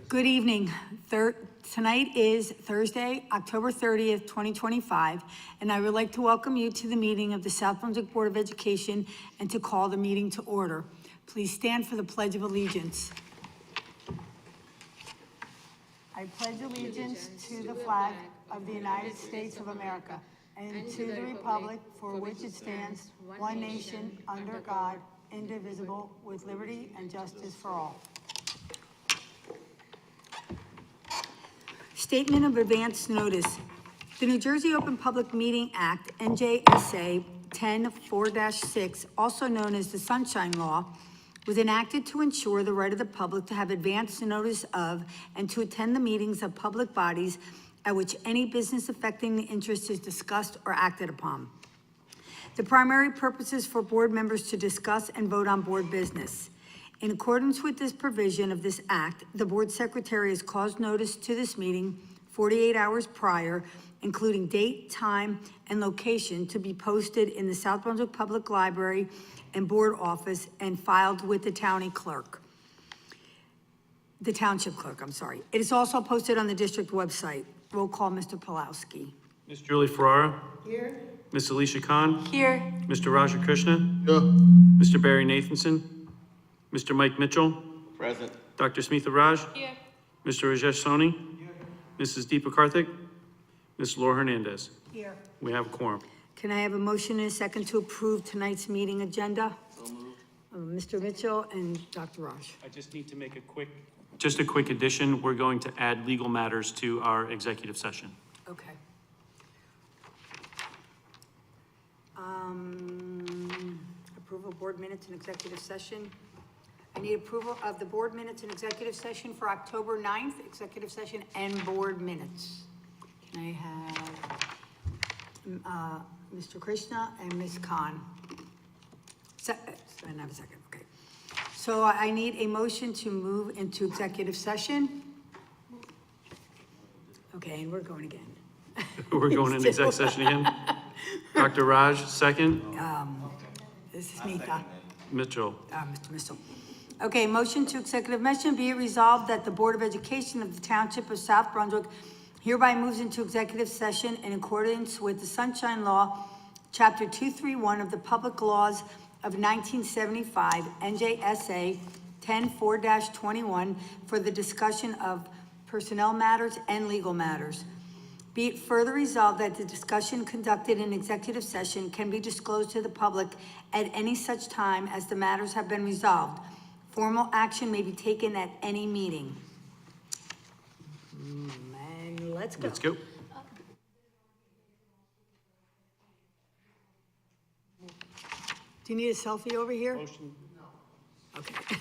Good evening. Tonight is Thursday, October 30th, 2025, and I would like to welcome you to the meeting of the South Brunswick Board of Education and to call the meeting to order. Please stand for the Pledge of Allegiance. I pledge allegiance to the flag of the United States of America and to the republic for which it stands, one nation, under God, indivisible, with liberty and justice for all. Statement of advance notice. The New Jersey Open Public Meeting Act, NJSA 10-4-6, also known as the Sunshine Law, was enacted to ensure the right of the public to have advance notice of and to attend the meetings of public bodies at which any business affecting the interest is discussed or acted upon. The primary purpose is for board members to discuss and vote on board business. In accordance with this provision of this act, the board secretary has caused notice to this meeting 48 hours prior, including date, time, and location, to be posted in the South Brunswick Public Library and board office and filed with the township clerk, I'm sorry. It is also posted on the district website. Roll call, Mr. Pulowski. Ms. Julie Ferrara. Here. Ms. Alicia Khan. Here. Mr. Raja Krishna. Yeah. Mr. Barry Nathanson. Mr. Mike Mitchell. Present. Dr. Smitha Raj. Here. Mr. Rajesh Soni. Here. Mrs. Deepa Karthik. Ms. Laura Hernandez. Here. We have a quorum. Can I have a motion and a second to approve tonight's meeting agenda? So moved. Mr. Mitchell and Dr. Raj. I just need to make a quick addition. We're going to add legal matters to our executive session. Okay. Approval of board minutes and executive session. I need approval of the board minutes and executive session for October 9th, executive session and board minutes. Can I have Mr. Krishna and Ms. Khan? And have a second, okay. So I need a motion to move into executive session. Okay, and we're going again. We're going into exec session again. Dr. Raj, second. This is Mika. Mitchell. Mr. Mitchell. Okay, motion to executive mention. Be it resolved that the Board of Education of the Township of South Brunswick hereby moves into executive session in accordance with the Sunshine Law, Chapter 231 of the Public Laws of 1975, NJSA 10-4-21, for the discussion of personnel matters and legal matters. Be it further resolved that the discussion conducted in executive session can be disclosed to the public at any such time as the matters have been resolved. Formal action may be taken at any meeting. And let's go. Let's go. Do you need a selfie over here? Motion. Okay.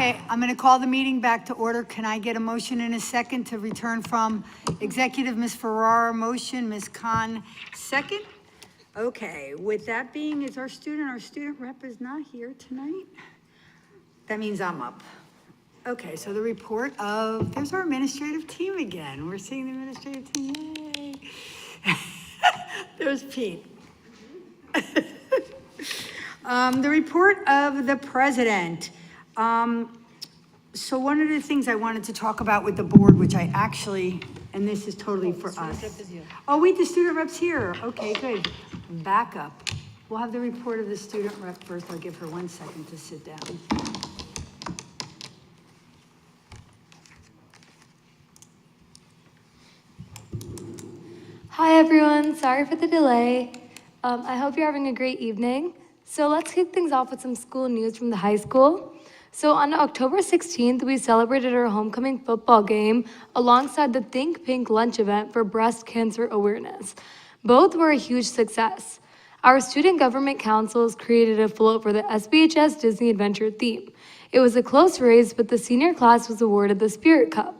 Okay, I'm going to call the meeting back to order. Can I get a motion in a second to return from executive? Ms. Ferrara, motion, Ms. Khan, second? Okay, with that being, is our student rep is not here tonight? That means I'm up. Okay, so the report of, there's our administrative team again. We're seeing the administrative team, yay. There's Pete. The report of the president. So one of the things I wanted to talk about with the board, which I actually, and this is totally for us. Oh, wait, the student rep's here. Okay, good. Back up. We'll have the report of the student rep first. I'll give her 1 second to sit down. Hi everyone, sorry for the delay. I hope you're having a great evening. So let's kick things off with some school news from the high school. So on October 16th, we celebrated our homecoming football game alongside the Think Pink lunch event for breast cancer awareness. Both were a huge success. Our student government councils created a float for the SBHS Disney Adventure theme. It was a close race, but the senior class was awarded the Spirit Cup.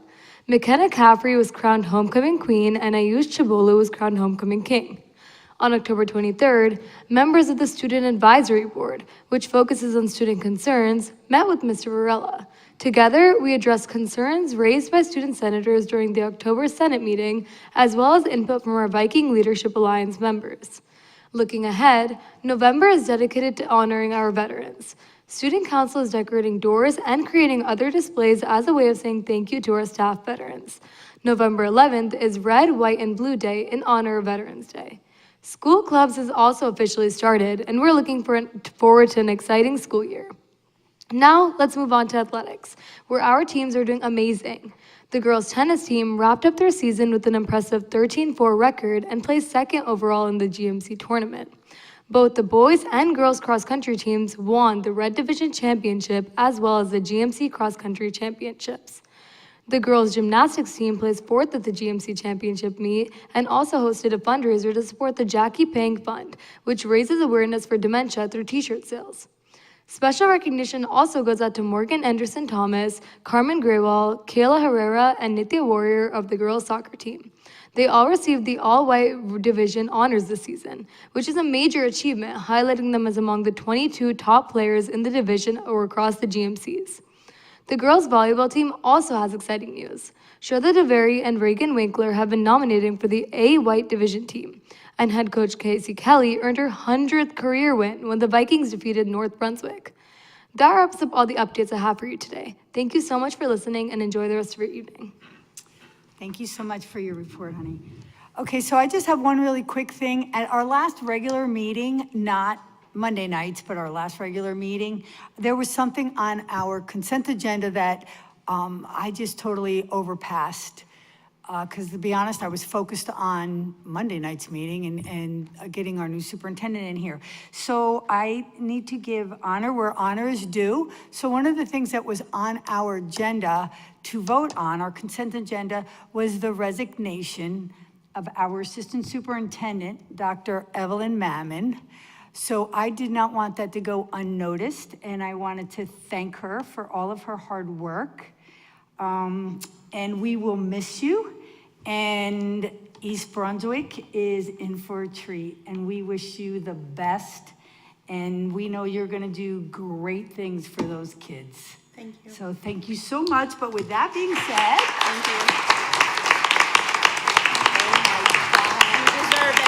McKenna Caffrey was crowned Homecoming Queen and Ayush Chabolu was crowned Homecoming King. On October 23rd, members of the Student Advisory Board, which focuses on student concerns, met with Mr. Varela. Together, we addressed concerns raised by student senators during the October Senate meeting, as well as input from our Viking Leadership Alliance members. Looking ahead, November is dedicated to honoring our veterans. Student Council is decorating doors and creating other displays as a way of saying thank you to our staff veterans. November 11th is Red, White, and Blue Day in honor of Veterans Day. School clubs has also officially started, and we're looking forward to an exciting school year. Now, let's move on to athletics, where our teams are doing amazing. The girls' tennis team wrapped up their season with an impressive 13-4 record and placed second overall in the GMC tournament. Both the boys and girls cross-country teams won the Red Division Championship as well as the GMC Cross-Country Championships. The girls' gymnastics team placed fourth at the GMC Championship meet and also hosted a fundraiser to support the Jackie Pang Fund, which raises awareness for dementia through t-shirt sales. Special recognition also goes out to Morgan Anderson Thomas, Carmen Graywall, Kayla Herrera, and Nithya Warrior of the girls' soccer team. They all received the all-white division honors this season, which is a major achievement, highlighting them as among the 22 top players in the division or across the GMCs. The girls' volleyball team also has exciting news. Shraddha Deveri and Reagan Winkler have been nominated for the A-White division team, and head coach Casey Kelly earned her 100th career win when the Vikings defeated North Brunswick. That wraps up all the updates I have for you today. Thank you so much for listening and enjoy the rest of your evening. Thank you so much for your report, honey. Okay, so I just have one really quick thing. At our last regular meeting, not Monday nights, but our last regular meeting, there was something on our consent agenda that I just totally overpassed. Because to be honest, I was focused on Monday night's meeting and getting our new superintendent in here. So I need to give honor where honor is due. So one of the things that was on our agenda to vote on, our consent agenda, was the resignation of our assistant superintendent, Dr. Evelyn Mammon. So I did not want that to go unnoticed, and I wanted to thank her for all of her hard work. And we will miss you. And East Brunswick is in for a treat, and we wish you the best. And we know you're gonna do great things for those kids. Thank you. So thank you so much. But with that being said, Thank you. You deserve it.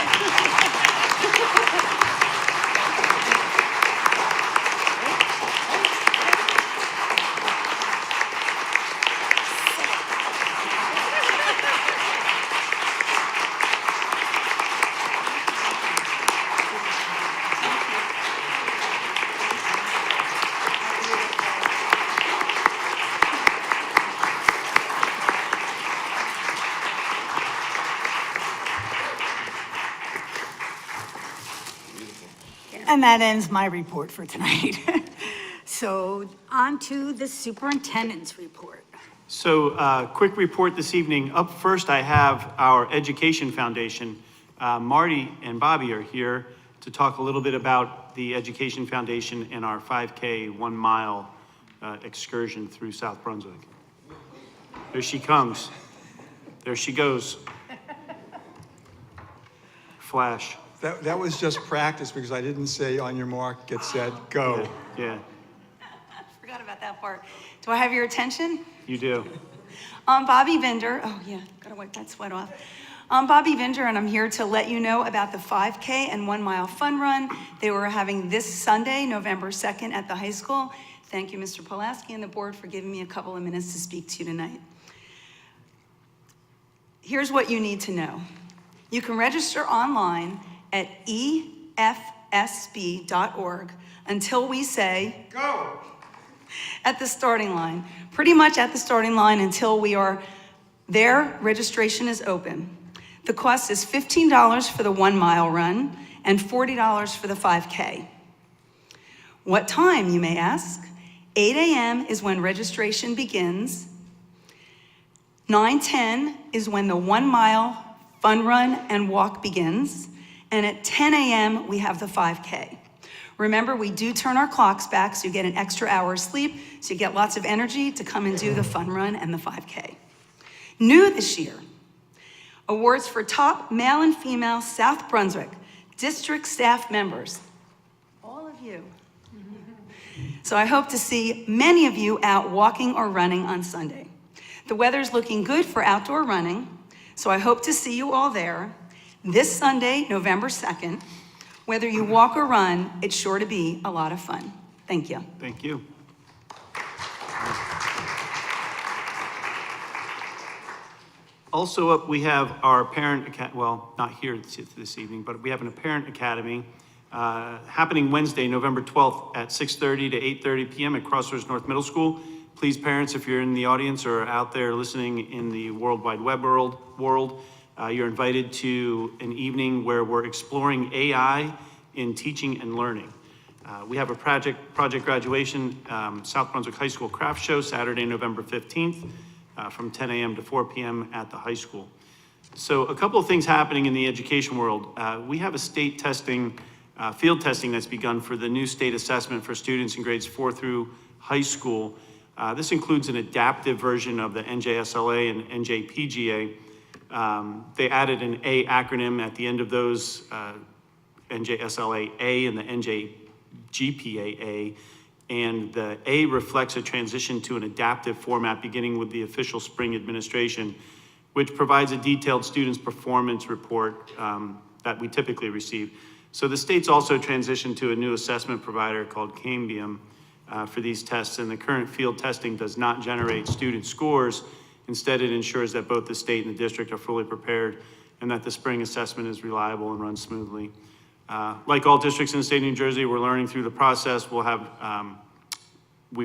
and that ends my report for tonight. So on to the superintendent's report. So, quick report this evening. Up first, I have our Education Foundation. Marty and Bobby are here to talk a little bit about the Education Foundation and our 5K 1 mile excursion through South Brunswick. There she comes. There she goes. Flash. That was just practice because I didn't say on your mark, get set, go. Yeah, Forgot about that part. Do I have your attention? you do. I'm Bobby Vinder. Oh yeah, gotta wipe that sweat off. I'm Bobby Vinder, and I'm here to let you know about the 5K and 1 mile fun run they were having this Sunday, November 2nd at the high school. Thank you, Mr. Pulaski and the board for giving me a couple of minutes to speak to you tonight. Here's what you need to know. You can register online at efsb.org until we say, go, at the starting line. Pretty much at the starting line until we are there, registration is open. The cost is $15 for the 1 mile run and $40 for the 5K. What time, you may ask? 8 a.m. is when registration begins. 9:10 is when the 1 mile fun run and walk begins. And at 10 a.m., we have the 5K. Remember, we do turn our clocks back so you get an extra hour of sleep, so you get lots of energy to come and do the fun run and the 5K. New this year, awards for top male and female South Brunswick district staff members. All of you. So I hope to see many of you out walking or running on Sunday. The weather's looking good for outdoor running, so I hope to see you all there this Sunday, November 2nd. Whether you walk or run, it's sure to be a lot of fun. Thank you. Thank you. Also up, we have our parent, well, not here this evening, but we have a parent academy happening Wednesday, November 12th at 6:30 to 8:30 p.m. at Crossroads North Middle School. Please, parents, if you're in the audience or out there listening in the World Wide Web world, you're invited to an evening where we're exploring AI in teaching and learning. We have a project graduation, South Brunswick High School craft show, Saturday, November 15th, from 10 a.m. to 4 p.m. at the high school. So a couple of things happening in the education world. We have a state testing, field testing that's begun for the new state assessment for students in grades 4 through high school. This includes an adaptive version of the NJSLA and NJPGA. They added an A acronym at the end of those, NJSLA-A and the NJGPA-A, and the A reflects a transition to an adaptive format beginning with the official spring administration, which provides a detailed student's performance report that we typically receive. So the state's also transitioned to a new assessment provider called Cambium for these tests, and the current field testing does not generate student scores. Instead, it ensures that both the state and the district are fully prepared and that the spring assessment is reliable and runs smoothly. Like all districts in the state of New Jersey, we're learning through the process. We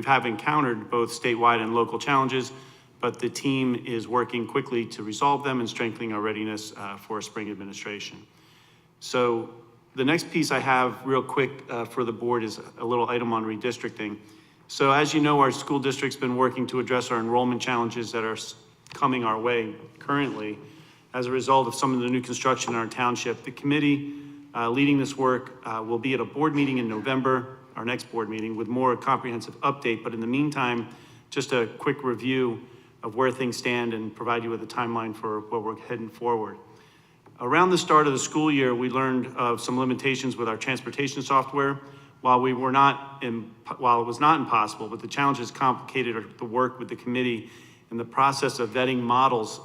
have encountered both statewide and local challenges, but the team is working quickly to resolve them and strengthening our readiness for a spring administration. So the next piece I have real quick for the board is a little item on redistricting. So as you know, our school district's been working to address our enrollment challenges that are coming our way currently as a result of some of the new construction in our township. The committee leading this work will be at a board meeting in November, our next board meeting, with more comprehensive update. But in the meantime, just a quick review of where things stand and provide you with a timeline for where we're heading forward. Around the start of the school year, we learned of some limitations with our transportation software. While it was not impossible, but the challenges complicated the work with the committee, and the process of vetting models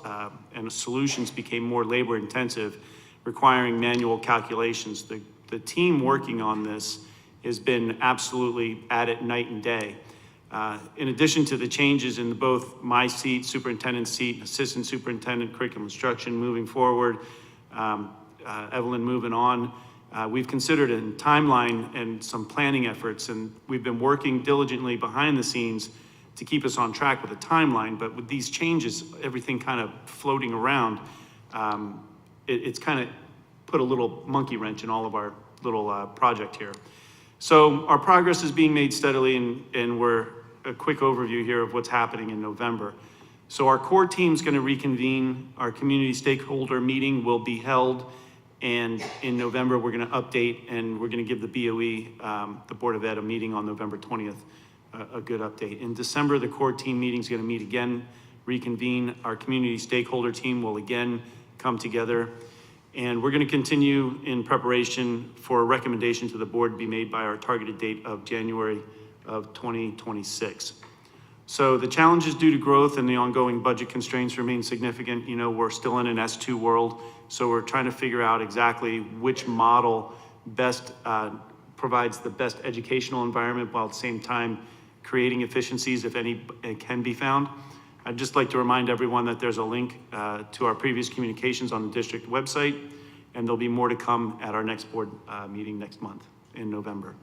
and solutions became more labor intensive, requiring manual calculations. The team working on this has been absolutely at it night and day. In addition to the changes in both my seat, superintendent's seat, and assistant superintendent, curriculum instruction moving forward, Evelyn moving on, we've considered a timeline and some planning efforts, and we've been working diligently behind the scenes to keep us on track with a timeline. But with these changes, everything kind of floating around, it's kind of put a little monkey wrench in all of our little project here. So our progress is being made steadily, and we're a quick overview here of what's happening in November. So our core team's going to reconvene. Our community stakeholder meeting will be held, and in November we're going to update, and we're going to give the BOE, the Board of Ed, a meeting on November 20th a good update. In December, the core team meeting is going to meet again, reconvene. Our community stakeholder team will again come together. And we're going to continue in preparation for a recommendation to the board to be made by our targeted date of January of 2026. So the challenges due to growth and the ongoing budget constraints remain significant. You know, we're still in an S2 world, so we're trying to figure out exactly which model best provides the best educational environment while at the same time creating efficiencies, if any, can be found. I'd just like to remind everyone that there's a link to our previous communications on the district website, and there'll be more to come at our next board meeting next month in November.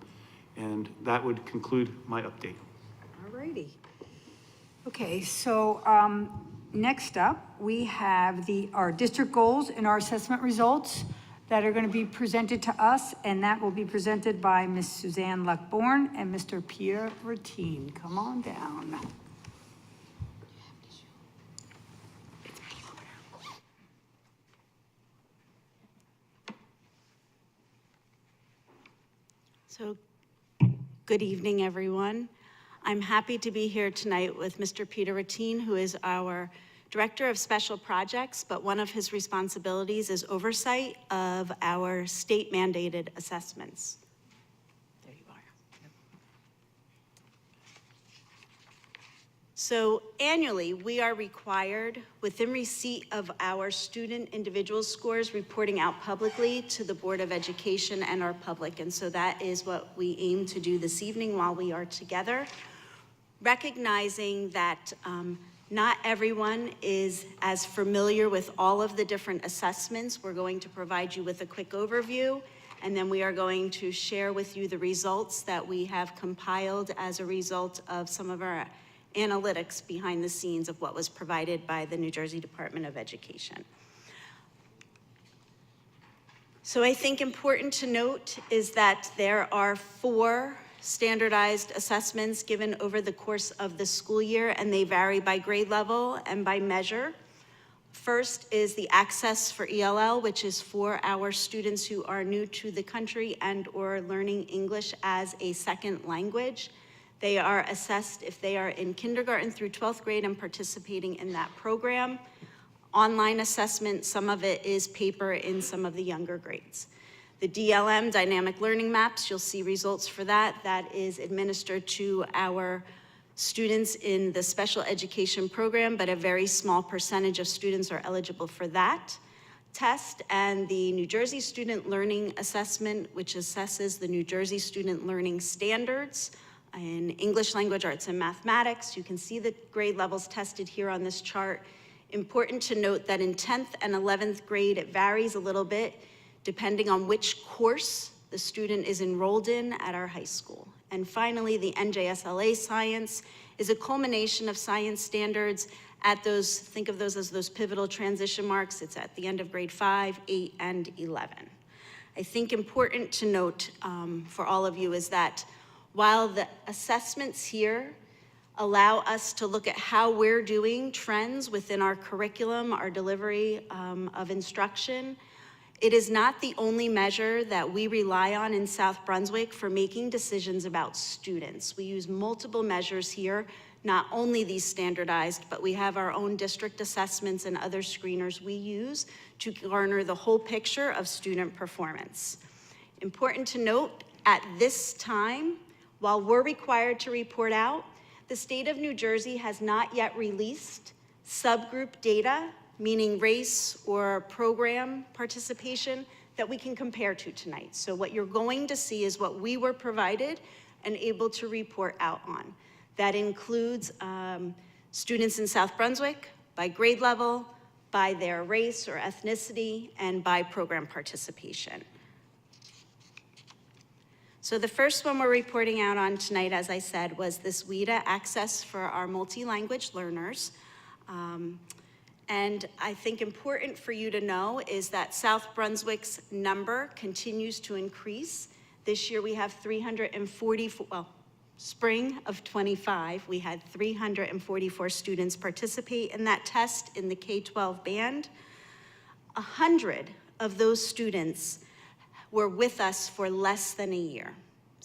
And that would conclude my update. All righty. Okay, so next up, we have our district goals and our assessment results that are going to be presented to us, and that will be presented by Ms. Suzanne Luckborn and Mr. Pierre Routine. Come on down. So, good evening, everyone. I'm happy to be here tonight with Mr. Peter Ratine, who is our Director of Special Projects, but one of his responsibilities is oversight of our state mandated assessments. There you are. So annually, we are required, within receipt of our student individual scores, reporting out publicly to the Board of Education and our public. And so that is what we aim to do this evening while we are together, recognizing that not everyone is as familiar with all of the different assessments. We're going to provide you with a quick overview, and then we are going to share with you the results that we have compiled as a result of some of our analytics behind the scenes of what was provided by the New Jersey Department of Education. So I think important to note is that there are 4 standardized assessments given over the course of the school year, and they vary by grade level and by measure. First is the Access for ELL, which is for our students who are new to the country and or learning English as a second language. They are assessed if they are in kindergarten through 12th grade and participating in that program. Online assessment, some of it is paper in some of the younger grades. The DLM, Dynamic Learning Maps, you'll see results for that. That is administered to our students in the special education program, but a very small percentage of students are eligible for that test. And the New Jersey Student Learning Assessment, which assesses the New Jersey Student Learning Standards in English Language Arts and Mathematics. You can see the grade levels tested here on this chart. Important to note that in 10th and 11th grade, it varies a little bit depending on which course the student is enrolled in at our high school. And finally, the NJSLA Science is a culmination of science standards at those, think of those as those pivotal transition marks. It's at the end of grade 5, 8, and 11. I think important to note for all of you is that while the assessments here allow us to look at how we're doing trends within our curriculum, our delivery of instruction, it is not the only measure that we rely on in South Brunswick for making decisions about students. We use multiple measures here, not only these standardized, but we have our own district assessments and other screeners we use to garner the whole picture of student performance. Important to note, at this time, while we're required to report out, the state of New Jersey has not yet released subgroup data, meaning race or program participation, that we can compare to tonight. So what you're going to see is what we were provided and able to report out on. That includes students in South Brunswick by grade level, by their race or ethnicity, and by program participation. So the first one we're reporting out on tonight, as I said, was this WIDA Access for our multi-language learners. And I think important for you to know is that South Brunswick's number continues to increase. This year we have 344, well, spring of 25, we had 344 students participate in that test in the K-12 band. 100 of those students were with us for less than a year.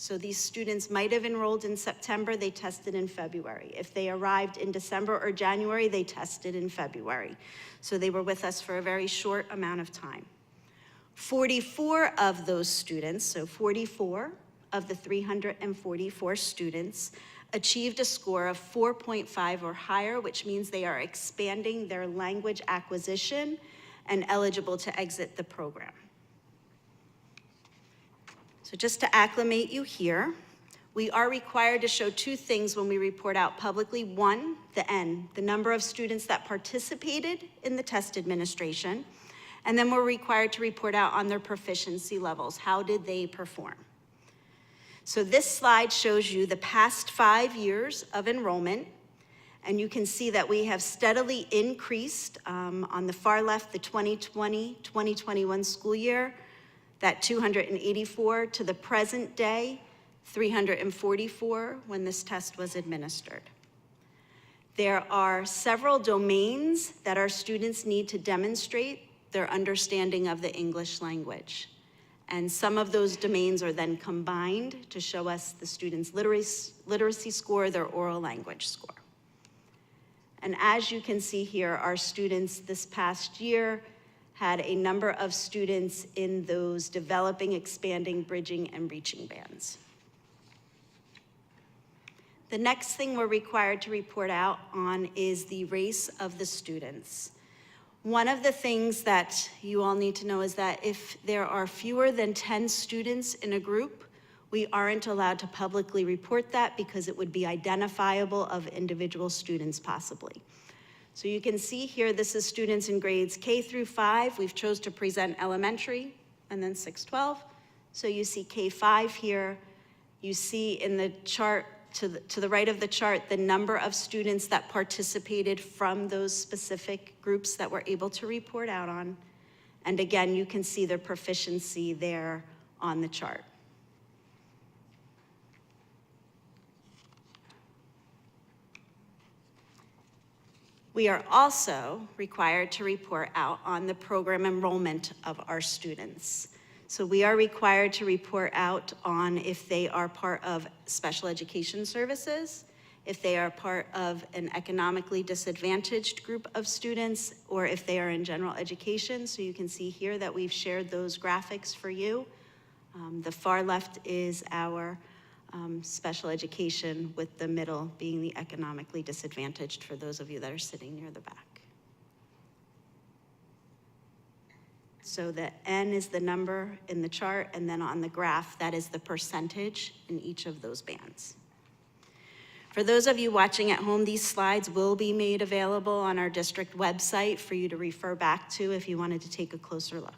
So these students might have enrolled in September, they tested in February. If they arrived in December or January, they tested in February. So they were with us for a very short amount of time. 44 of those students, so 44 of the 344 students, achieved a score of 4.5 or higher, which means they are expanding their language acquisition and eligible to exit the program. So just to acclimate you here, we are required to show two things when we report out publicly. One, the N, the number of students that participated in the test administration, and then we're required to report out on their proficiency levels. How did they perform? So this slide shows you the past 5 years of enrollment, and you can see that we have steadily increased on the far left, the 2020-2021 school year, that 284 to the present day, 344 when this test was administered. There are several domains that our students need to demonstrate their understanding of the English language. And some of those domains are then combined to show us the students' literacy score, their oral language score. And as you can see here, our students this past year had a number of students in those developing, expanding, bridging, and reaching bands. The next thing we're required to report out on is the race of the students. One of the things that you all need to know is that if there are fewer than 10 students in a group, we aren't allowed to publicly report that because it would be identifiable of individual students possibly. So you can see here, this is students in grades K through 5. We've chose to present elementary and then 6-12. So you see K5 here. You see in the chart to the right of the chart, the number of students that participated from those specific groups that we're able to report out on. And again, you can see their proficiency there on the chart. We are also required to report out on the program enrollment of our students. So we are required to report out on if they are part of special education services, if they are part of an economically disadvantaged group of students, or if they are in general education. So you can see here that we've shared those graphics for you. The far left is our special education, with the middle being the economically disadvantaged for those of you that are sitting near the back. So the N is the number in the chart, and then on the graph, that is the percentage in each of those bands. For those of you watching at home, these slides will be made available on our district website for you to refer back to if you wanted to take a closer look.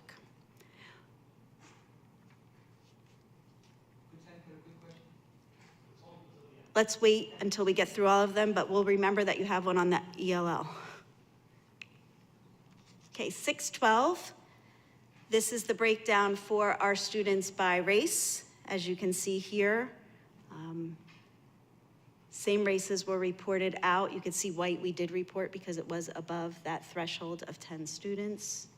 Let's wait until we get through all of them, but we'll remember that you have one on the ELL. Okay, 6-12. This is the breakdown for our students by race. As you can see here, same races were reported out. You can see white we did report because it was above that threshold of 10 students.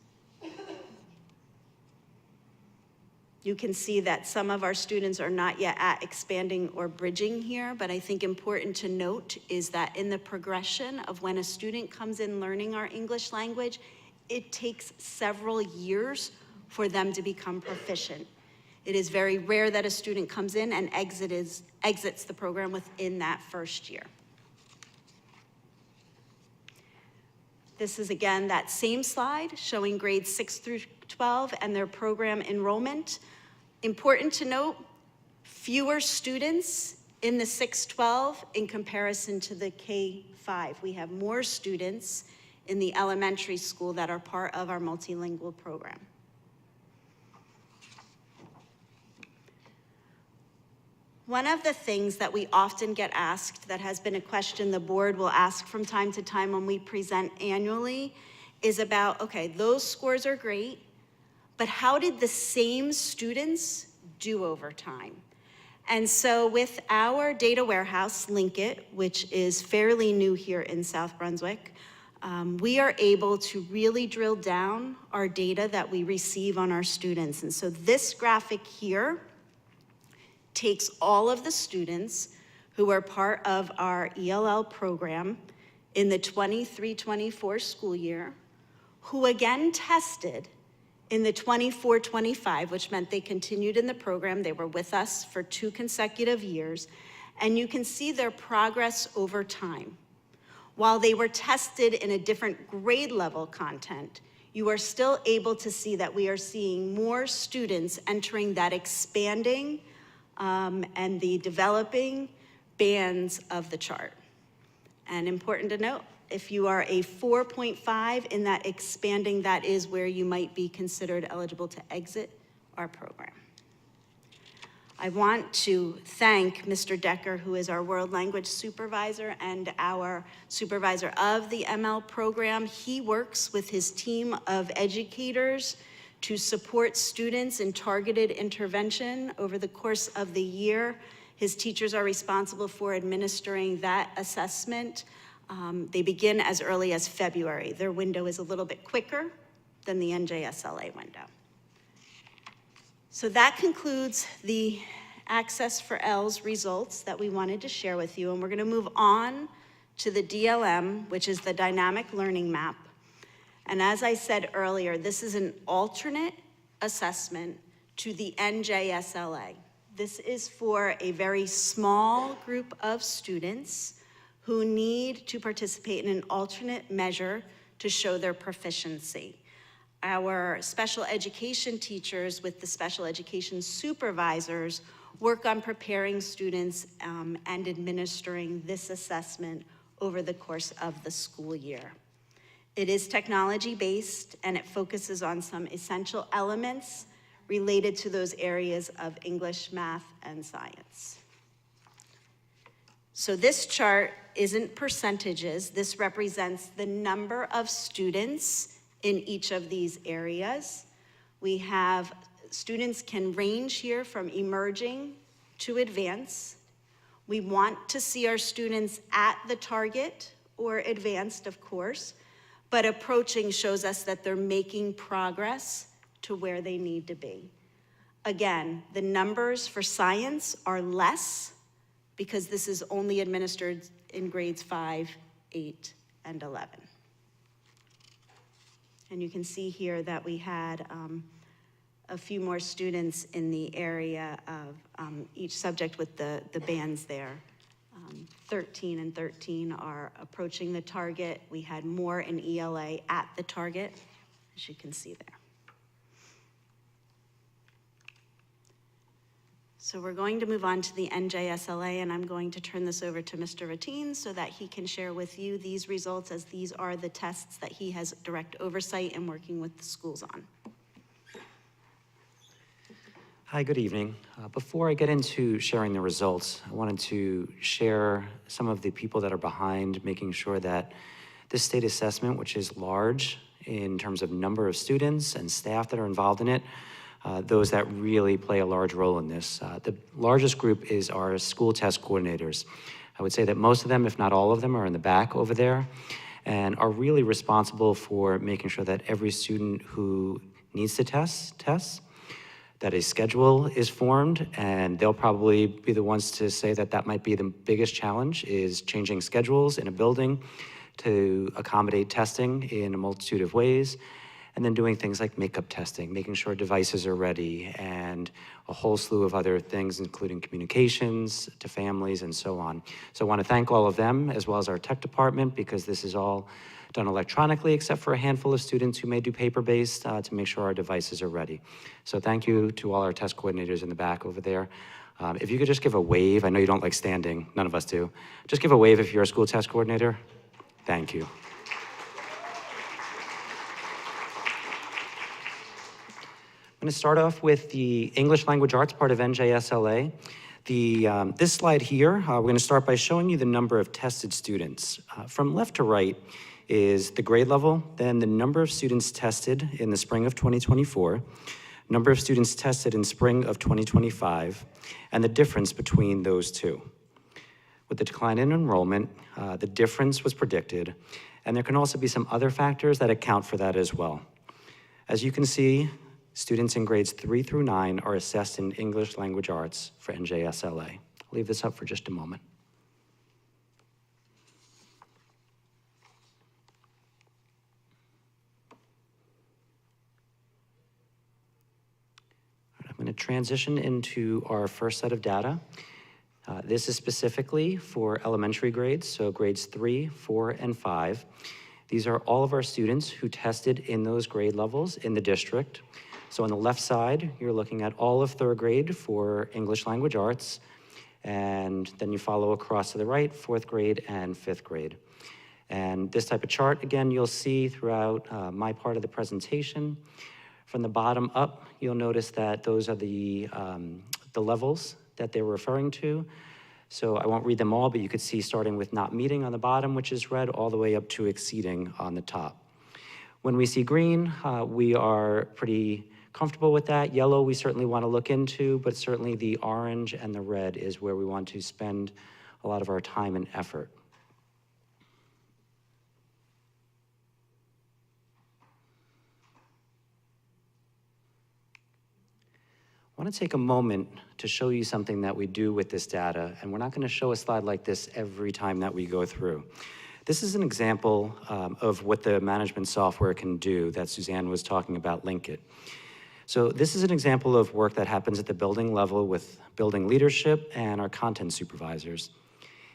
You can see that some of our students are not yet at expanding or bridging here, but I think important to note is that in the progression of when a student comes in learning our English language, it takes several years for them to become proficient. It is very rare that a student comes in and exits the program within that first year. This is again that same slide showing grades 6 through 12 and their program enrollment. Important to note, fewer students in the 6-12 in comparison to the K-5. We have more students in the elementary school that are part of our multilingual program. One of the things that we often get asked, that has been a question the board will ask from time to time when we present annually, is about, okay, those scores are great, but how did the same students do over time? And so with our data warehouse, Linkit, which is fairly new here in South Brunswick, we are able to really drill down our data that we receive on our students. And so this graphic here takes all of the students who are part of our ELL program in the 23-24 school year, who again tested in the 24-25, which meant they continued in the program. They were with us for 2 consecutive years, and you can see their progress over time. While they were tested in a different grade level content, you are still able to see that we are seeing more students entering that expanding and the developing bands of the chart. And important to note, if you are a 4.5 in that expanding, that is where you might be considered eligible to exit our program. I want to thank Mr. Decker, who is our world language supervisor and our supervisor of the ML program. He works with his team of educators to support students in targeted intervention over the course of the year. His teachers are responsible for administering that assessment. They begin as early as February. Their window is a little bit quicker than the NJSLA window. So that concludes the Access for L's results that we wanted to share with you, and we're gonna move on to the DLM, which is the Dynamic Learning Map. And as I said earlier, this is an alternate assessment to the NJSLA. This is for a very small group of students who need to participate in an alternate measure to show their proficiency. Our special education teachers with the special education supervisors work on preparing students and administering this assessment over the course of the school year. It is technology-based, and it focuses on some essential elements related to those areas of English, math, and science. So this chart isn't percentages. This represents the number of students in each of these areas. We have students can range here from emerging to advanced. We want to see our students at the target or advanced, of course, but approaching shows us that they're making progress to where they need to be. Again, the numbers for science are less because this is only administered in grades 5, 8, and 11. And you can see here that we had a few more students in the area of each subject with the bands there. 13 and 13 are approaching the target. We had more in ELA at the target, as you can see there. So we're going to move on to the NJSLA, and I'm going to turn this over to Mr. Ratine so that he can share with you these results, as these are the tests that he has direct oversight in working with the schools on. Hi, good evening. Before I get into sharing the results, I wanted to share some of the people that are behind making sure that this state assessment, which is large in terms of number of students and staff that are involved in it, those that really play a large role in this. The largest group is our school test coordinators. I would say that most of them, if not all of them, are in the back over there and are really responsible for making sure that every student who needs to tests, that a schedule is formed, and they'll probably be the ones to say that that might be the biggest challenge, is changing schedules in a building to accommodate testing in a multitude of ways. And then doing things like makeup testing, making sure devices are ready, and a whole slew of other things, including communications to families and so on. So I want to thank all of them, as well as our tech department, because this is all done electronically, except for a handful of students who may do paper-based to make sure our devices are ready. So thank you to all our test coordinators in the back over there. If you could just give a wave. I know you don't like standing, none of us do. Just give a wave if you're a school test coordinator. Thank you. I'm going to start off with the English Language Arts part of NJSLA. This slide here, we're going to start by showing you the number of tested students. From left to right is the grade level, then the number of students tested in the spring of 2024, number of students tested in spring of 2025, and the difference between those two. With the decline in enrollment, the difference was predicted, and there can also be some other factors that account for that as well. As you can see, students in grades 3 through 9 are assessed in English Language Arts for NJSLA. I'll leave this up for just a moment. I'm going to transition into our first set of data. This is specifically for elementary grades, so grades 3, 4, and 5. These are all of our students who tested in those grade levels in the district. So on the left side, you're looking at all of 3rd grade for English Language Arts, and then you follow across to the right, 4th grade and 5th grade. And this type of chart, again, you'll see throughout my part of the presentation. From the bottom up, you'll notice that those are the levels that they're referring to. So I won't read them all, but you could see starting with not meeting on the bottom, which is red, all the way up to exceeding on the top. When we see green, we are pretty comfortable with that. Yellow, we certainly want to look into, but certainly the orange and the red is where we want to spend a lot of our time and effort. I want to take a moment to show you something that we do with this data, and we're not going to show a slide like this every time that we go through. This is an example of what the management software can do that Suzanne was talking about, Linkit. So this is an example of work that happens at the building level with building leadership and our content supervisors.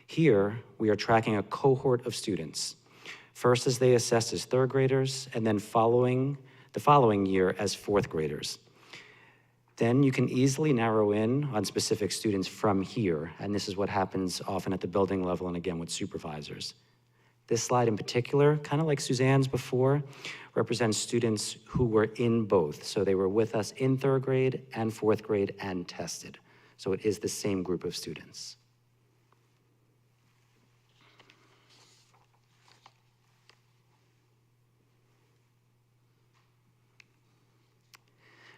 Here, we are tracking a cohort of students. First as they assessed as 3rd graders, and then the following year as 4th graders. Then you can easily narrow in on specific students from here, and this is what happens often at the building level and again with supervisors. This slide in particular, kind of like Suzanne's before, represents students who were in both. So they were with us in 3rd grade and 4th grade and tested. So it is the same group of students.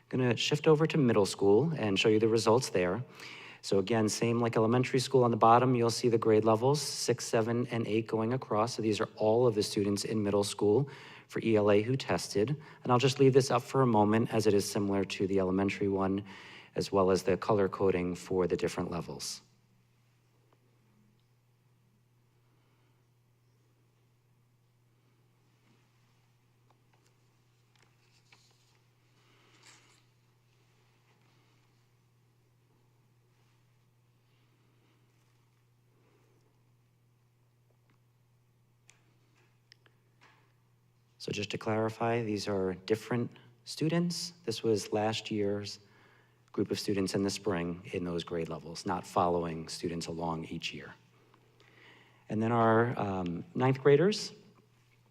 Going to shift over to middle school and show you the results there. So again, same like elementary school on the bottom, you'll see the grade levels, 6, 7, and 8 going across. So these are all of the students in middle school for ELA who tested. And I'll just leave this up for a moment as it is similar to the elementary one, as well as the color coding for the different levels. So just to clarify, these are different students. This was last year's group of students in the spring in those grade levels, not following students along each year. And then our 9th graders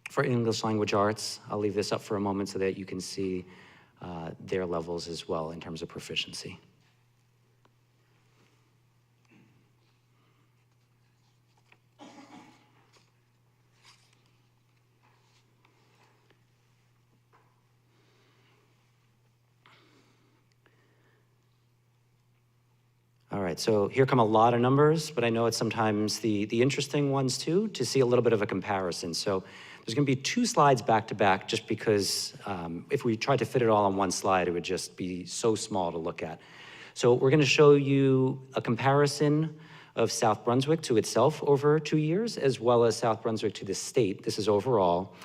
for English Language Arts, I'll leave this up for a moment so that you can see their levels as well in terms of proficiency. All right, so here come a lot of numbers, but I know it's sometimes the interesting ones too, to see a little bit of a comparison. So there's gonna be 2 slides back to back just because if we tried to fit it all on one slide, it would just be so small to look at. So we're gonna show you a comparison of South Brunswick to itself over 2 years, as well as South Brunswick to the state. This is overall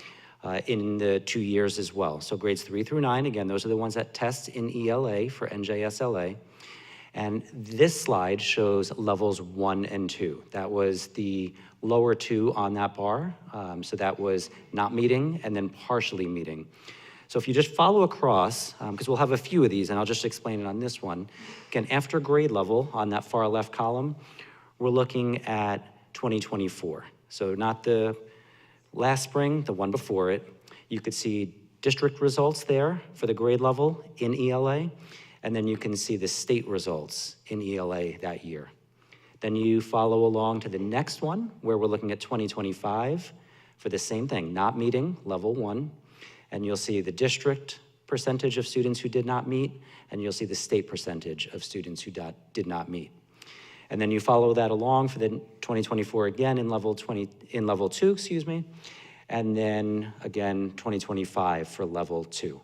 in the 2 years as well. So grades 3 through 9, again, those are the ones that test in ELA for NJSLA. And this slide shows levels 1 and 2. That was the lower 2 on that bar. So that was not meeting and then partially meeting. So if you just follow across, because we'll have a few of these and I'll just explain it on this one. Again, after grade level on that far left column, we're looking at 2024. So not the last spring, the one before it. You could see district results there for the grade level in ELA. And then you can see the state results in ELA that year. Then you follow along to the next one, where we're looking at 2025 for the same thing, not meeting, level 1. And you'll see the district percentage of students who did not meet, and you'll see the state percentage of students who did not meet. And then you follow that along for the 2024 again in level 2, and then again 2025 for level 2.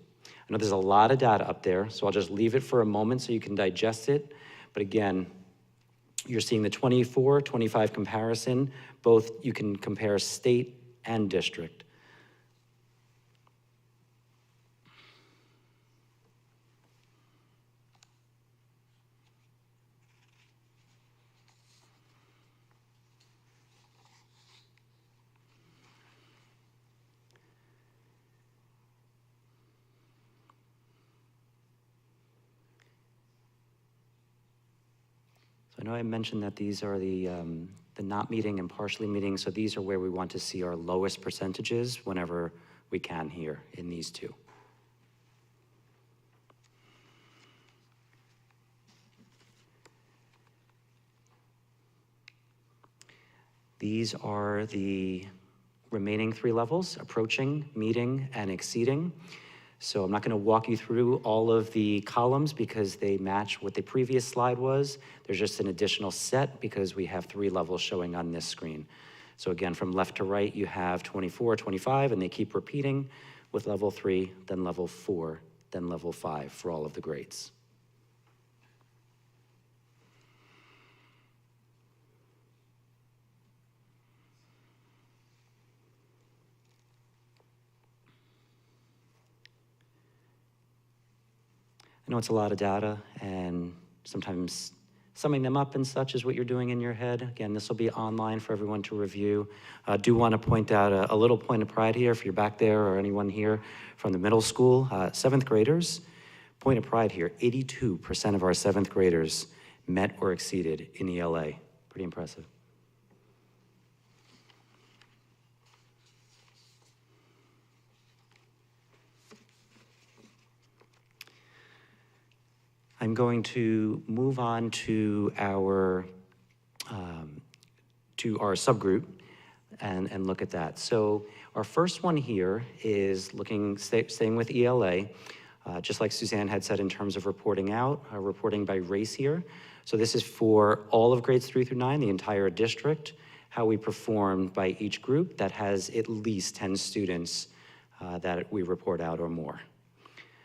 I know there's a lot of data up there, so I'll just leave it for a moment so you can digest it. But again, you're seeing the 24-25 comparison. Both you can compare state and district. I know I mentioned that these are the not meeting and partially meeting, so these are where we want to see our lowest percentages whenever we can here in these two. These are the remaining three levels: approaching, meeting, and exceeding. So I'm not going to walk you through all of the columns because they match what the previous slide was. There's just an additional set because we have three levels showing on this screen. So again, from left to right, you have 24, 25, and they keep repeating with level 3, then level 4, then level 5 for all of the grades. I know it's a lot of data, and sometimes summing them up and such is what you're doing in your head. Again, this will be online for everyone to review. I do want to point out a little point of pride here, if you're back there or anyone here from the middle school. 7th graders, point of pride here, 82% of our 7th graders met or exceeded in ELA. Pretty impressive. I'm going to move on to our subgroup and look at that. So our first one here is staying with ELA, just like Suzanne had said in terms of reporting out, reporting by race here. So this is for all of grades 3 through 9, the entire district, how we performed by each group that has at least 10 students that we report out or more.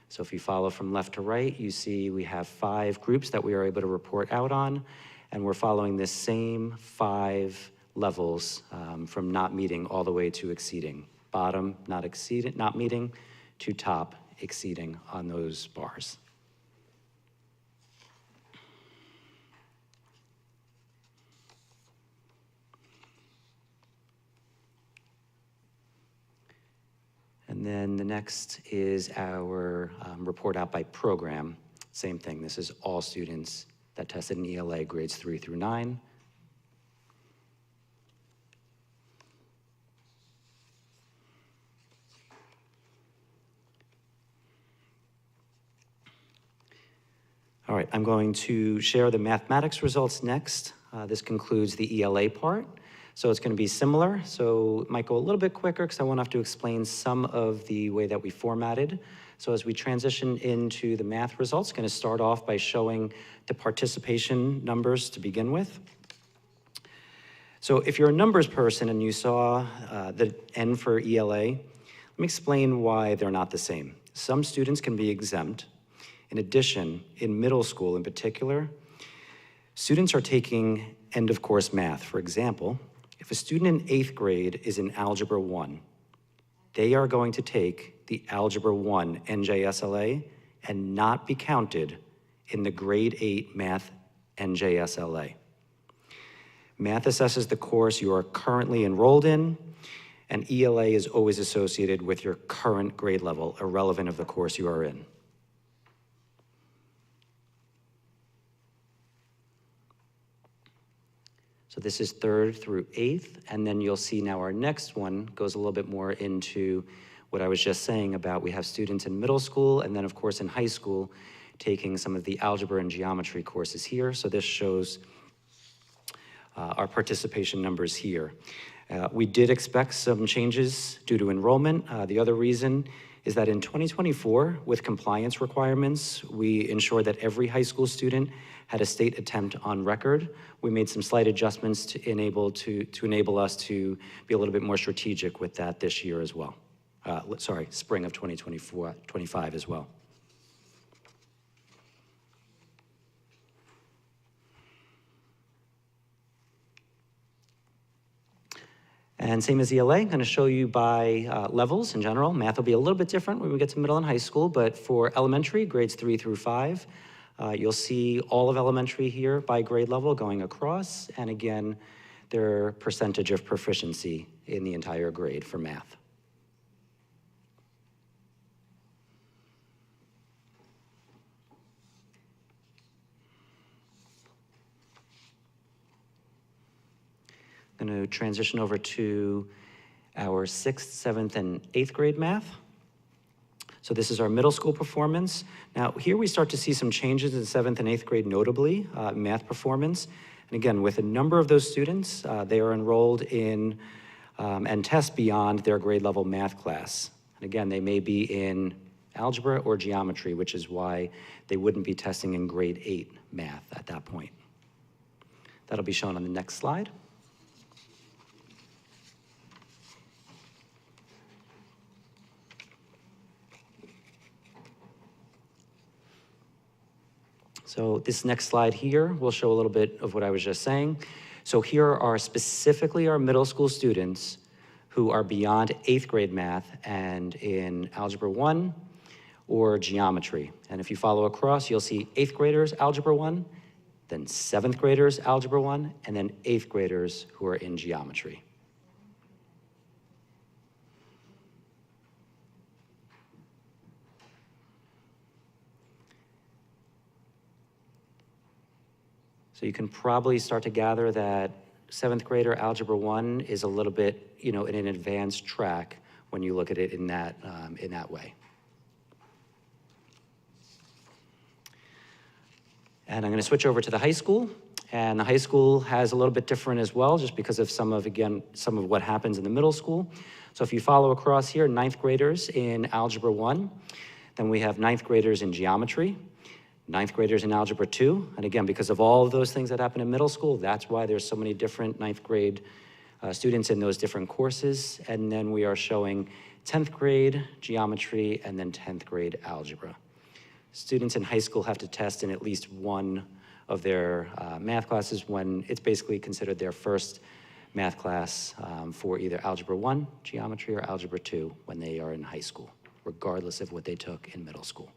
So if you follow from left to right, you see we have 5 groups that we are able to report out on, and we're following the same 5 levels from not meeting all the way to exceeding. Bottom, not meeting, to top, exceeding on those bars. And then the next is our report out by program. Same thing, this is all students that tested in ELA grades 3 through 9. All right, I'm going to share the mathematics results next. This concludes the ELA part. So it's going to be similar. So it might go a little bit quicker because I won't have to explain some of the way that we formatted. So as we transition into the math results, going to start off by showing the participation numbers to begin with. So if you're a numbers person and you saw the N for ELA, let me explain why they're not the same. Some students can be exempt. In addition, in middle school in particular, students are taking end of course math. For example, if a student in 8th grade is in Algebra 1, they are going to take the Algebra 1 NJSLA and not be counted in the grade 8 math NJSLA. Math assesses the course you are currently enrolled in, and ELA is always associated with your current grade level, irrelevant of the course you are in. So this is 3rd through 8th, and then you'll see now our next one goes a little bit more into what I was just saying about we have students in middle school and then of course in high school taking some of the algebra and geometry courses here. So this shows our participation numbers here. We did expect some changes due to enrollment. The other reason is that in 2024, with compliance requirements, we ensured that every high school student had a state attempt on record. We made some slight adjustments to enable us to be a little bit more strategic with that this year as well. spring of 2024-25 as well. And same as ELA, I'm going to show you by levels in general. Math will be a little bit different when we get to middle and high school, but for elementary, grades 3 through 5, you'll see all of elementary here by grade level going across, and again, their percentage of proficiency in the entire grade for math. I'm going to transition over to our 6th, 7th, and 8th grade math. So this is our middle school performance. Now here we start to see some changes in 7th and 8th grade, notably math performance. And again, with a number of those students, they are enrolled in and test beyond their grade level math class. And again, they may be in algebra or geometry, which is why they wouldn't be testing in grade 8 math at that point. That'll be shown on the next slide. So this next slide here will show a little bit of what I was just saying. So here are specifically our middle school students who are beyond 8th grade math and in Algebra 1 or geometry. And if you follow across, you'll see 8th graders, Algebra 1, then 7th graders, Algebra 1, and then 8th graders who are in geometry. So you can probably start to gather that 7th grader Algebra 1 is a little bit, in an advanced track when you look at it in that way. And I'm going to switch over to the high school. And the high school has a little bit different as well, just because of some of what happens in the middle school. So if you follow across here, 9th graders in Algebra 1, then we have 9th graders in geometry, 9th graders in Algebra 2, and again, because of all of those things that happen in middle school, that's why there's so many different 9th grade students in those different courses. And then we are showing 10th grade geometry and then 10th grade algebra. Students in high school have to test in at least one of their math classes when it's basically considered their first math class for either Algebra 1, geometry, or Algebra 2 when they are in high school, regardless of what they took in middle school.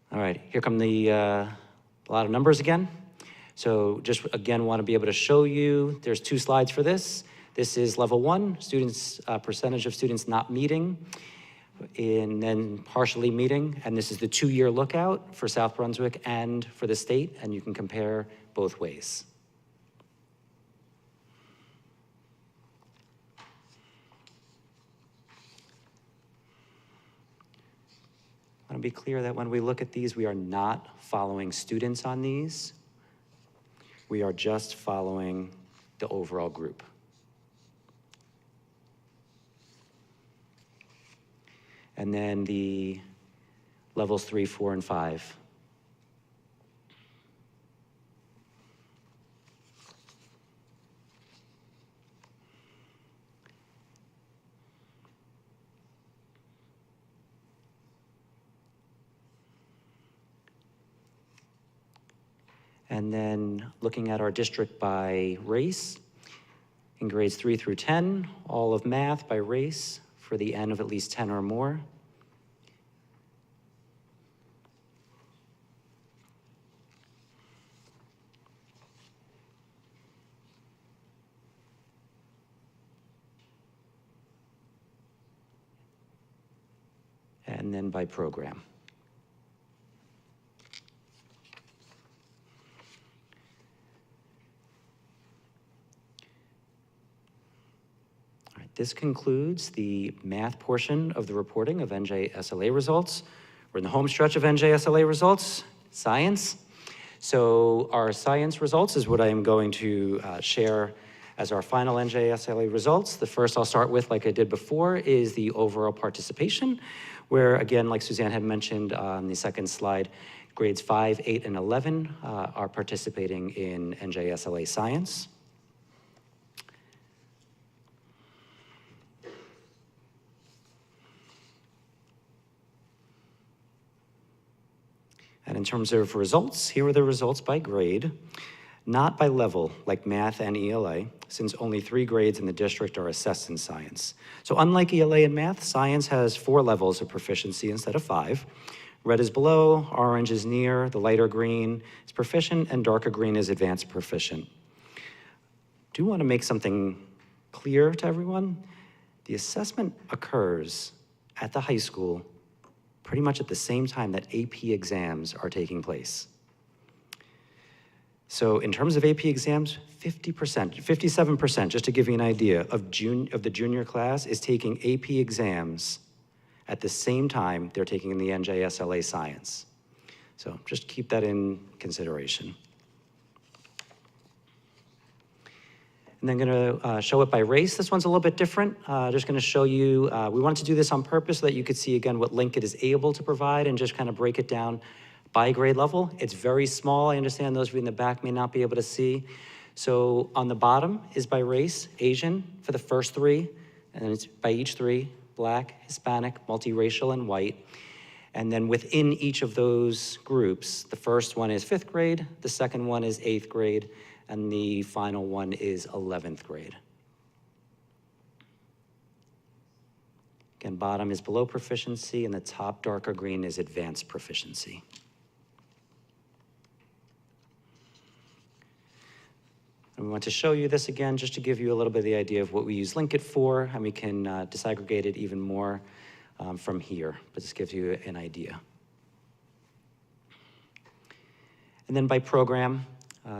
All right, here come a lot of numbers again. So just again, want to be able to show you, there's 2 slides for this. This is level 1, students, percentage of students not meeting, and then partially meeting. And this is the 2-year lookout for South Brunswick and for the state, and you can compare both ways. I want to be clear that when we look at these, we are not following students on these. We are just following the overall group. And then the levels 3, 4, and 5. And then looking at our district by race, in grades 3 through 10, all of math by race for the N of at least 10 or more. And then by program. This concludes the math portion of the reporting of NJSLA results. We're in the home stretch of NJSLA results, science. So our science results is what I am going to share as our final NJSLA results. The first I'll start with, like I did before, is the overall participation, where again, like Suzanne had mentioned on the second slide, Grades 5, 8, and 11 are participating in NJSLA Science. And in terms of results, here are the results by grade, not by level like math and ELA, since only 3 grades in the district are assessed in science. So unlike ELA and math, science has 4 levels of proficiency instead of 5. Red is below, orange is near, the lighter green is proficient, and darker green is advanced proficient. Do want to make something clear to everyone. The assessment occurs at the high school pretty much at the same time that AP exams are taking place. So in terms of AP exams, 50%, 57%, just to give you an idea, of the junior class is taking AP exams at the same time they're taking in the NJSLA Science. So just keep that in consideration. And then gonna show it by race. This one's a little bit different. Just gonna show you, we wanted to do this on purpose so that you could see again what Linkit is able to provide and just kind of break it down by grade level. It's very small. I understand those of you in the back may not be able to see. So on the bottom is by race, Asian for the first 3, and then it's by each 3, Black, Hispanic, multiracial, and white. And then within each of those groups, the first one is 5th grade, the second one is 8th grade, and the final one is 11th grade. Again, bottom is below proficiency, and the top darker green is advanced proficiency. And we want to show you this again, just to give you a little bit of the idea of what we use Linkit for, and we can disaggregate it even more from here, but this gives you an idea. And then by program,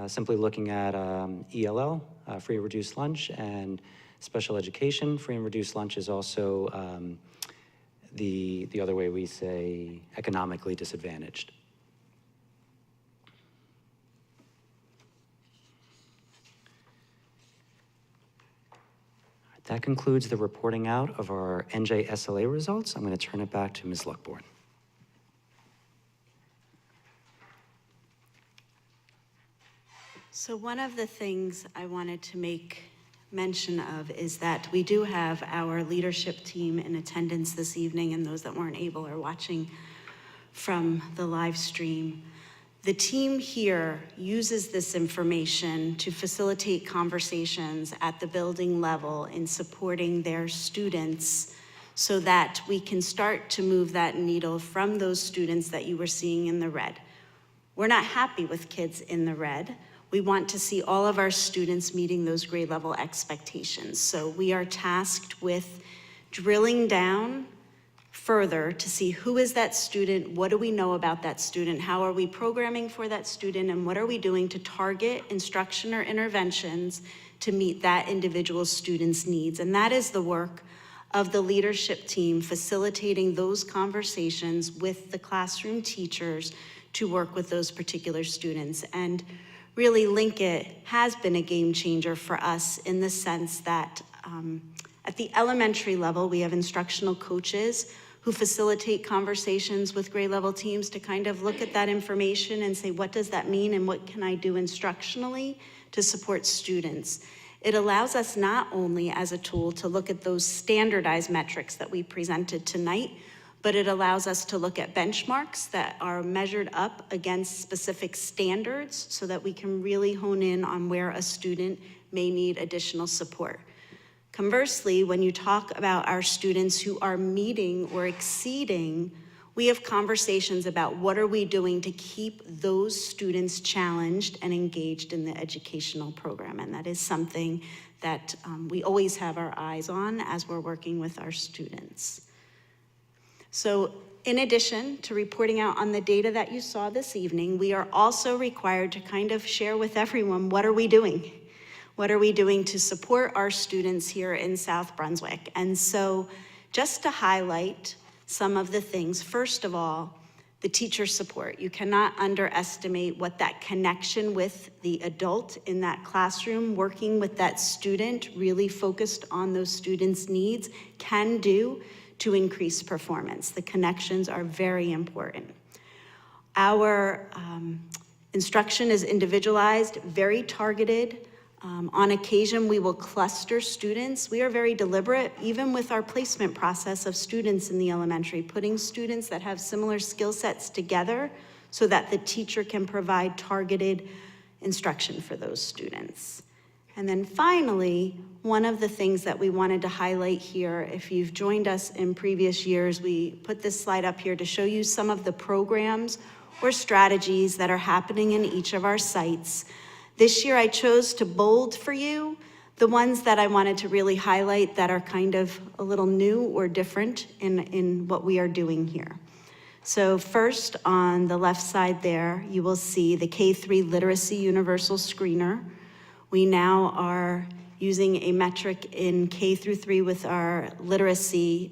simply looking at ELL, free and reduced lunch, and special education. Free and reduced lunch is also the other way we say economically disadvantaged. That concludes the reporting out of our NJSLA results. I'm going to turn it back to Ms. Luckborn. So one of the things I wanted to make mention of is that we do have our leadership team in attendance this evening, and those that weren't able are watching from the live stream. The team here uses this information to facilitate conversations at the building level in supporting their students so that we can start to move that needle from those students that you were seeing in the red. We're not happy with kids in the red. We want to see all of our students meeting those grade level expectations. So we are tasked with drilling down further to see who is that student, what do we know about that student, how are we programming for that student, and what are we doing to target instruction or interventions to meet that individual student's needs. And that is the work of the leadership team, facilitating those conversations with the classroom teachers to work with those particular students. And really, Linkit has been a game changer for us in the sense that at the elementary level, we have instructional coaches who facilitate conversations with grade level teams to kind of look at that information and say, what does that mean and what can I do instructionally to support students? It allows us not only as a tool to look at those standardized metrics that we presented tonight, but it allows us to look at benchmarks that are measured up against specific standards so that we can really hone in on where a student may need additional support. Conversely, when you talk about our students who are meeting or exceeding, we have conversations about what are we doing to keep those students challenged and engaged in the educational program. And that is something that we always have our eyes on as we're working with our students. So in addition to reporting out on the data that you saw this evening, we are also required to kind of share with everyone, what are we doing? What are we doing to support our students here in South Brunswick? And so just to highlight some of the things, first of all, the teacher support. You cannot underestimate what that connection with the adult in that classroom, working with that student, really focused on those students' needs, can do to increase performance. The connections are very important. Our instruction is individualized, very targeted. On occasion, we will cluster students. We are very deliberate, even with our placement process of students in the elementary, putting students that have similar skill sets together so that the teacher can provide targeted instruction for those students. And then finally, one of the things that we wanted to highlight here, if you've joined us in previous years, we put this slide up here to show you some of the programs or strategies that are happening in each of our sites. This year I chose to bold for you the ones that I wanted to really highlight that are kind of a little new or different in what we are doing here. So first, on the left side there, you will see the K-3 Literacy Universal Screener. We now are using a metric in K-3 with our literacy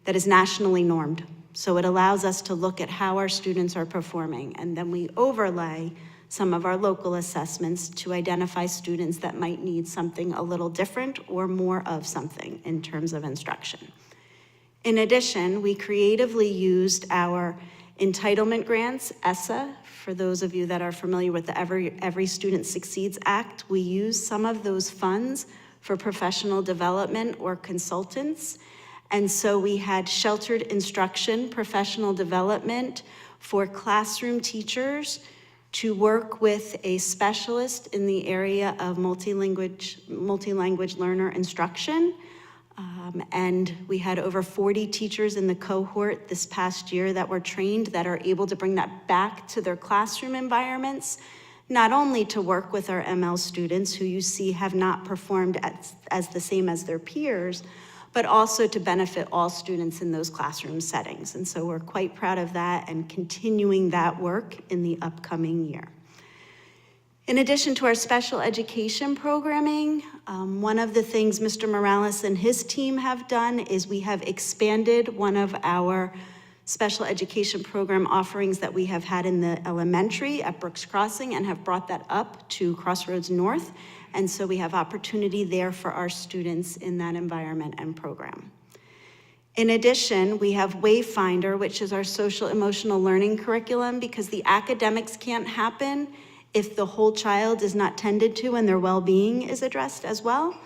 that is nationally normed. So it allows us to look at how our students are performing, and then we overlay some of our local assessments to identify students that might need something a little different or more of something in terms of instruction. In addition, we creatively used our entitlement grants, ESSA. For those of you that are familiar with the Every Student Succeeds Act, we use some of those funds for professional development or consultants. And so we had sheltered instruction, professional development for classroom teachers to work with a specialist in the area of multi-language learner instruction. And we had over 40 teachers in the cohort this past year that were trained that are able to bring that back to their classroom environments, not only to work with our ML students who you see have not performed as the same as their peers, but also to benefit all students in those classroom settings. And so we're quite proud of that and continuing that work in the upcoming year. In addition to our special education programming, one of the things Mr. Morales and his team have done is we have expanded one of our special education program offerings that we have had in the elementary at Brooks Crossing and have brought that up to Crossroads North. And so we have opportunity there for our students in that environment and program. In addition, we have Wayfinder, which is our social emotional learning curriculum, because the academics can't happen if the whole child is not tended to and their well-being is addressed as well.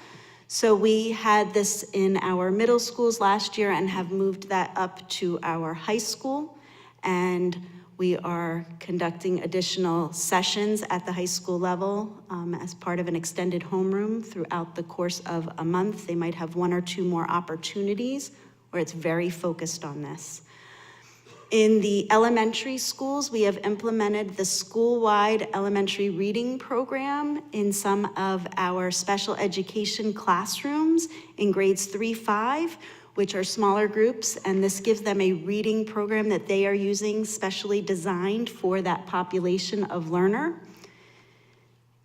So we had this in our middle schools last year and have moved that up to our high school. And we are conducting additional sessions at the high school level as part of an extended homeroom throughout the course of a month. They might have one or two more opportunities where it's very focused on this. In the elementary schools, we have implemented the school-wide elementary reading program in some of our special education classrooms in grades 3-5, which are smaller groups, and this gives them a reading program that they are using specially designed for that population of learner.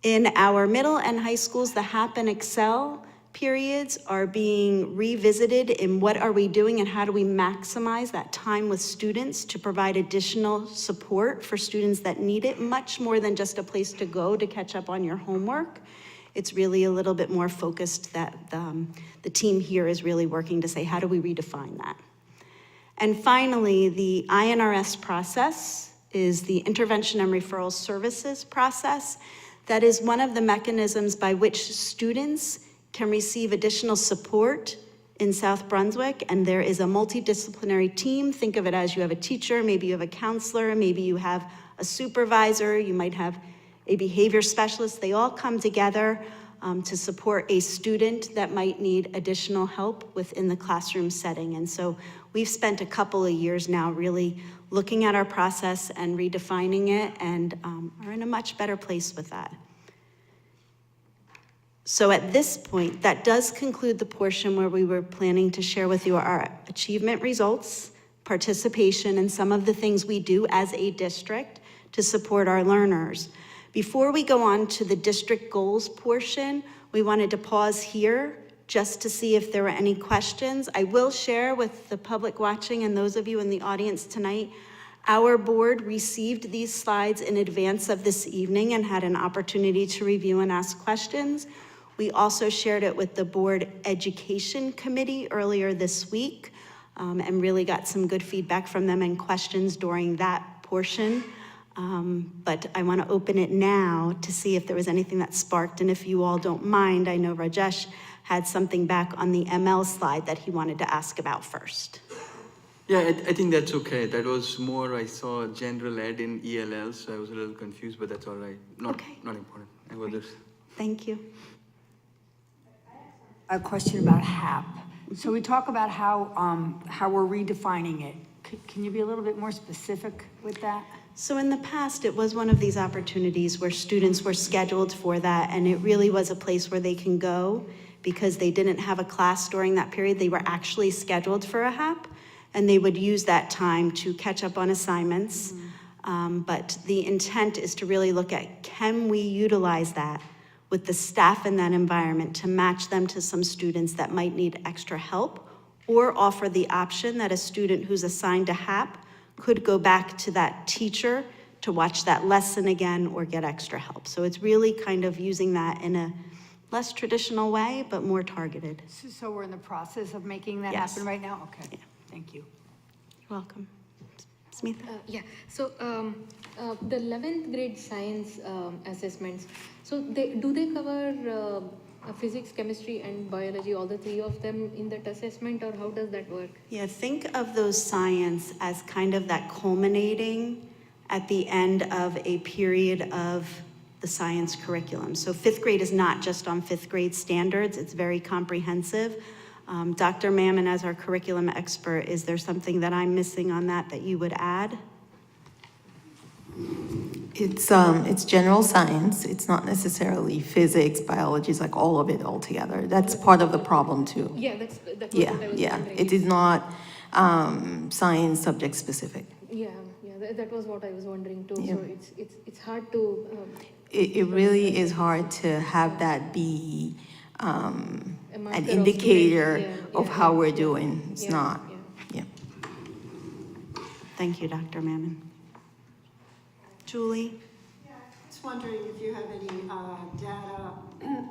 In our middle and high schools, the HAP and Excel periods are being revisited in what are we doing and how do we maximize that time with students to provide additional support for students that need it, much more than just a place to go to catch up on your homework. It's really a little bit more focused that the team here is really working to say, how do we redefine that? And finally, the INRS process is the Intervention and Referral Services process. That is one of the mechanisms by which students can receive additional support in South Brunswick, and there is a multidisciplinary team. Think of it as you have a teacher, maybe you have a counselor, maybe you have a supervisor, you might have a behavior specialist. They all come together to support a student that might need additional help within the classroom setting. And so we've spent a couple of years now really looking at our process and redefining it, and are in a much better place with that. So at this point, that does conclude the portion where we were planning to share with you our achievement results, participation, and some of the things we do as a district to support our learners. Before we go on to the district goals portion, we wanted to pause here just to see if there were any questions. I will share with the public watching and those of you in the audience tonight, our board received these slides in advance of this evening and had an opportunity to review and ask questions. We also shared it with the Board Education Committee earlier this week and really got some good feedback from them and questions during that portion. But I want to open it now to see if there was anything that sparked, and if you all don't mind, I know Rajesh had something back on the ML slide that he wanted to ask about first. Yeah, I think that's okay. That was more, I saw general ed in ELL, so I was a little confused, but that's all right. Okay. Not important. I have others. Thank you. A question about HAP. So we talk about how we're redefining it. Can you be a little bit more specific with that? So in the past, it was one of these opportunities where students were scheduled for that, and it really was a place where they can go because they didn't have a class during that period. They were actually scheduled for a HAP, and they would use that time to catch up on assignments. But the intent is to really look at, can we utilize that with the staff in that environment to match them to some students that might need extra help, or offer the option that a student who's assigned a HAP could go back to that teacher to watch that lesson again or get extra help. So it's really kind of using that in a less traditional way, but more targeted. So we're in the process of making that Yes. happen right now? Okay, thank you. You're welcome. Smitha? Yeah, so the 11th grade science assessments, so do they cover physics, chemistry, and biology, all the three of them in that assessment, or how does that work? Yeah, think of those science as kind of that culminating at the end of a period of the science curriculum. So 5th grade is not just on 5th grade standards, it's very comprehensive. Dr. Mammon, as our curriculum expert, is there something that I'm missing on that you would add? It's general science. It's not necessarily physics, biology. It's like all of it all together. That's part of the problem too. Yeah, that's what Yeah, I was yeah. wondering. It is not science subject specific. Yeah, that was what I was wondering too. Yeah. So it's hard to. It really is hard to have that be A marker an of indicator student, of yeah, how yeah, we're yeah, doing. It's yeah, not. yeah. Yeah. Thank you, Dr. Mammon. Julie? Just wondering if you have any data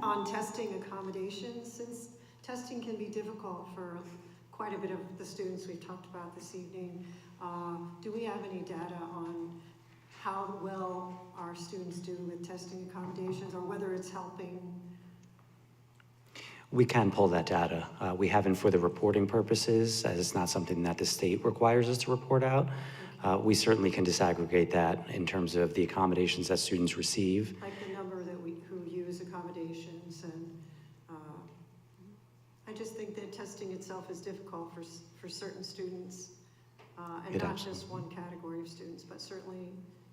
on testing accommodations, since testing can be difficult for quite a bit of the students we've talked about this evening. Do we have any data on how well our students do with testing accommodations, or whether it's helping? We can pull that data. We haven't for the reporting purposes, as it's not something that the state requires us to report out. We certainly can disaggregate that in terms of the accommodations that students receive. Like the number that who use accommodations, and I just think that testing itself is difficult for certain students, and It not absolutely- just one category of students, but certainly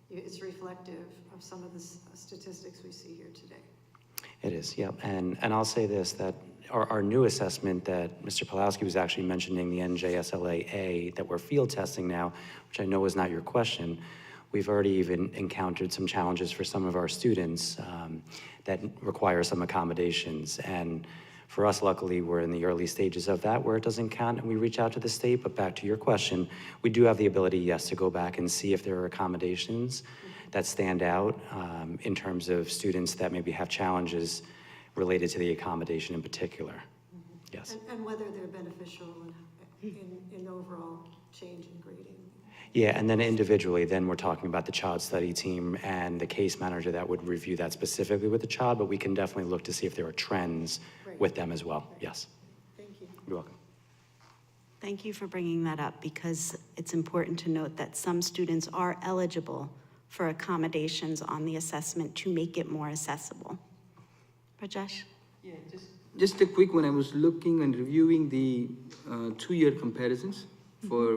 it's reflective of some of the statistics we see here today. It is, yeah. And I'll say this, that our new assessment that Mr. Pulowski was actually mentioning, the NJSLA-A, that we're field testing now, which I know is not your question, we've already even encountered some challenges for some of our students that require some accommodations. And for us, luckily, we're in the early stages of that where it doesn't count and we reach out to the state. But back to your question, we do have the ability, yes, to go back and see if there are accommodations that stand out in terms of students that maybe have challenges related to the accommodation in particular. Yes. And whether they're beneficial in overall change in grading. Yeah, and then individually, then we're talking about the child study team and the case manager that would review that specifically with the child, but we can definitely look to see if there are trends with them as well. Yes. Thank you. You're welcome. Thank you for bringing that up, because it's important to note that some students are eligible for accommodations on the assessment to make it more accessible. Rajesh? Yeah, just a quick one. I was looking and reviewing the 2-year comparisons for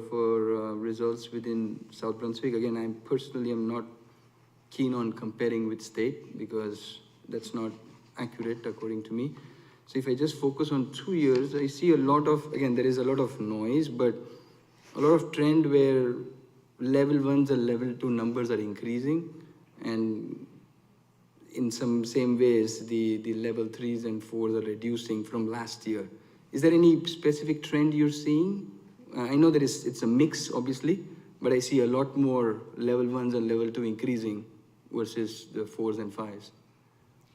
results within South Brunswick. Again, I personally am not keen on comparing with state because that's not accurate according to me. So if I just focus on 2 years, I see a lot of, again, there is a lot of noise, but a lot of trend where level 1s and level 2 numbers are increasing, and in some same ways, the level 3s and 4s are reducing from last year. Is there any specific trend you're seeing? I know that it's a mix, obviously, but I see a lot more level 1s and level 2 increasing versus the 4s and 5s.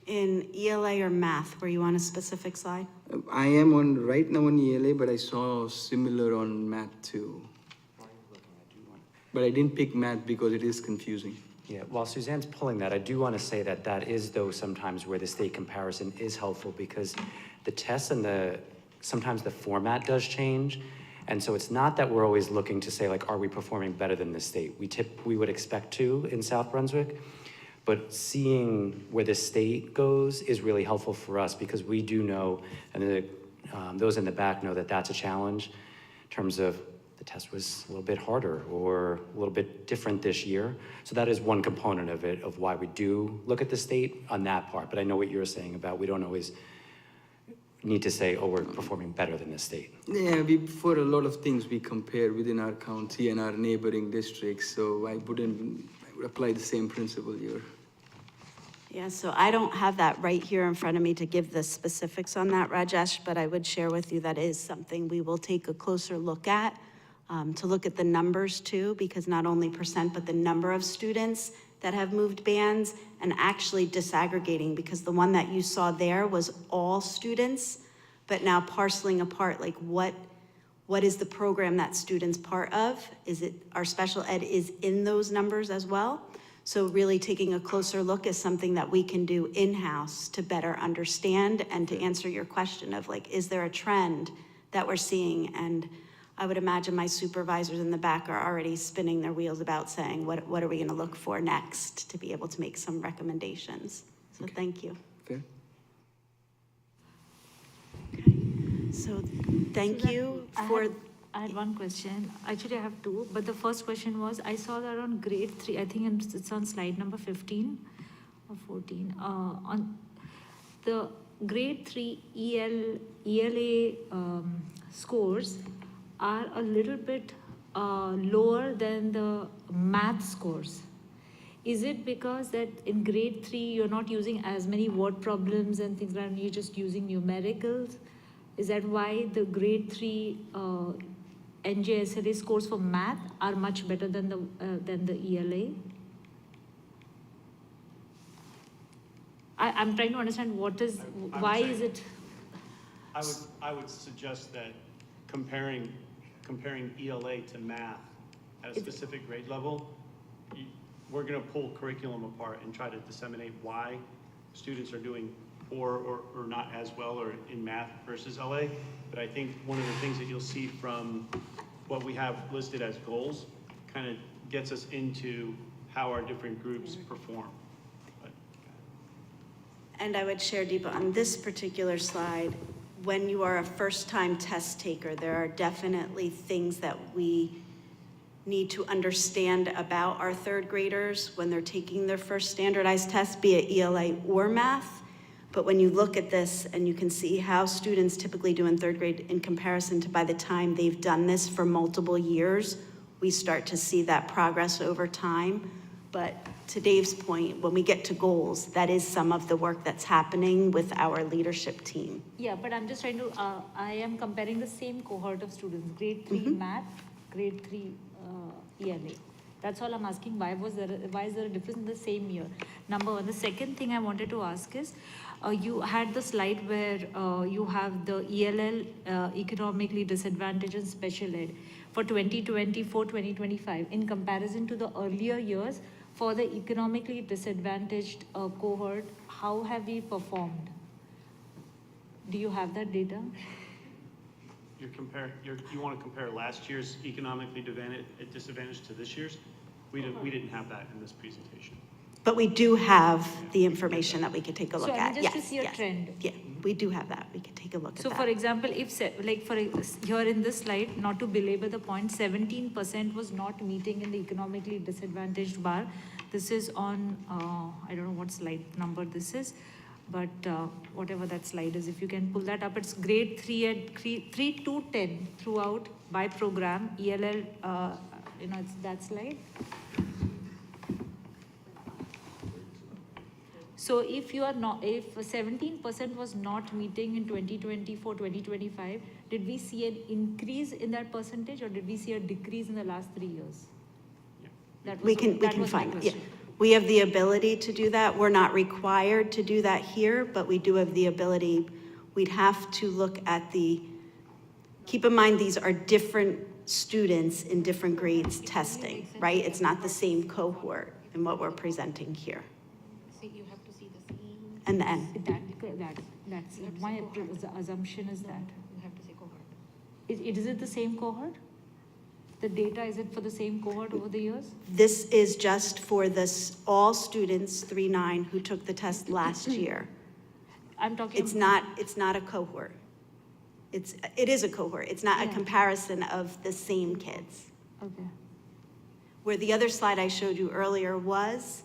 In ELA or math, were you on a specific slide? I am right now on ELA, but I saw similar on math too. But I didn't pick math because it is confusing. Yeah, while Suzanne's pulling that, I do want to say that that is, though, sometimes where the state comparison is helpful because the tests and sometimes the format does change. And so it's not that we're always looking to say, like, are we performing better than the state? We would expect to in South Brunswick, but seeing where the state goes is really helpful for us because we do know, and those in the back know that that's a challenge in terms of the test was a little bit harder or a little bit different this year. So that is one component of it, of why we do look at the state on that part. But I know what you're saying about we don't always need to say, oh, we're performing better than the state. Yeah, for a lot of things we compare within our county and our neighboring districts, so I would apply the same principle here. Yeah, so I don't have that right here in front of me to give the specifics on that, Rajesh, but I would share with you that is something we will take a closer look at, to look at the numbers too, because not only percent, but the number of students that have moved bands and actually disaggregating, because the one that you saw there was all students, but now parceling apart, like what is the program that student's part of? Is it, our special ed is in those numbers as well? So really taking a closer look is something that we can do in-house to better understand and to answer your question of like, is there a trend that we're seeing? And I would imagine my supervisors in the back are already spinning their wheels about saying, what are we gonna look for next to be able to make some recommendations? So thank you. Fair. Okay. So thank you for. I had one question. Actually, I have two, but the first question was, I saw that on grade 3, I think it's on slide number 15 or 14, on the grade 3 ELA scores are a little bit lower than the math scores. Is it because that in grade 3, you're not using as many word problems and things like that, you're just using numericals? Is that why the grade 3 NJSLA scores for math are much better than the ELA? I'm trying to understand why is it? I would suggest that comparing ELA to math at a specific grade level, we're gonna pull curriculum apart and try to disseminate why students are doing poor or not as well or in math versus LA. But I think one of the things that you'll see from what we have listed as goals kind of gets us into how our different groups perform. And I would share, Deepa, on this particular slide, when you are a first-time test taker, there are definitely things that we need to understand about our third graders when they're taking their first standardized test, be it ELA or math. But when you look at this and you can see how students typically do in third grade in comparison to by the time they've done this for multiple years, we start to see that progress over time. But to Dave's point, when we get to goals, that is some of the work that's happening with our leadership team. Yeah, but I'm just trying to, I am comparing the same cohort of students, grade 3 math, grade 3 ELA. That's all I'm asking. Why is there a difference in the same year? Number one. The second thing I wanted to ask is, you had the slide where you have the ELL, economically disadvantaged and special ed for 2024-2025 in comparison to the earlier years. For the economically disadvantaged cohort, how have we performed? Do you have that data? You want to compare last year's economically disadvantaged to this year's? We didn't have that in this presentation. But we do have the information that we could take a look So, at. just to see a trend. Yeah, we do have that. We could take a look at So that. for example, if here in this slide, not to belabor the point, 17% was not meeting in the economically disadvantaged bar. This is on, I don't know what slide number this is, but whatever that slide is, if you can pull that up, it's grade 3 to 10 throughout by program, ELL, it's that slide. So if 17% was not meeting in 2024-2025, did we see an increase in that percentage or did we see a decrease in the last 3 years? We can find it. Yeah. We have the ability to do that. We're not required to do that here, but we do have the ability. We'd have to look at the Keep in mind, these are different students in different grades testing, right? It's not the same cohort in what we're presenting here. So you have to see the same. And then, That's my assumption is that. You have to say cohort. Is it the same cohort? The data, is it for the same cohort over the years? this is just for this, all students, 3-9, who took the test last year. I'm talking. It's not a cohort. It is a cohort. It's not a Yeah. comparison of the same kids. Okay. Where the other slide I showed you earlier was,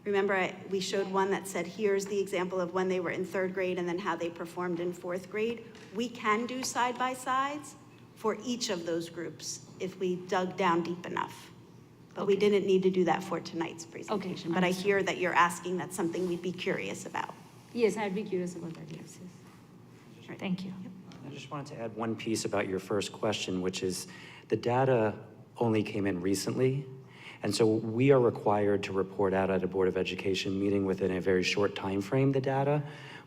remember, we showed one that said, here's the example of when they were in 3rd grade and then how they performed in 4th grade. We can do side-by-sides for each of those groups if we dug down deep enough. But we didn't need to do that for tonight's presentation. But I understood. hear that you're asking, that's something we'd be curious about. Yes, I'd be curious about that, yes. Right. Thank you. I just wanted to add one piece about your first question, which is the data only came in recently. And so we are required to report out at a Board of Education meeting within a very short time frame the data,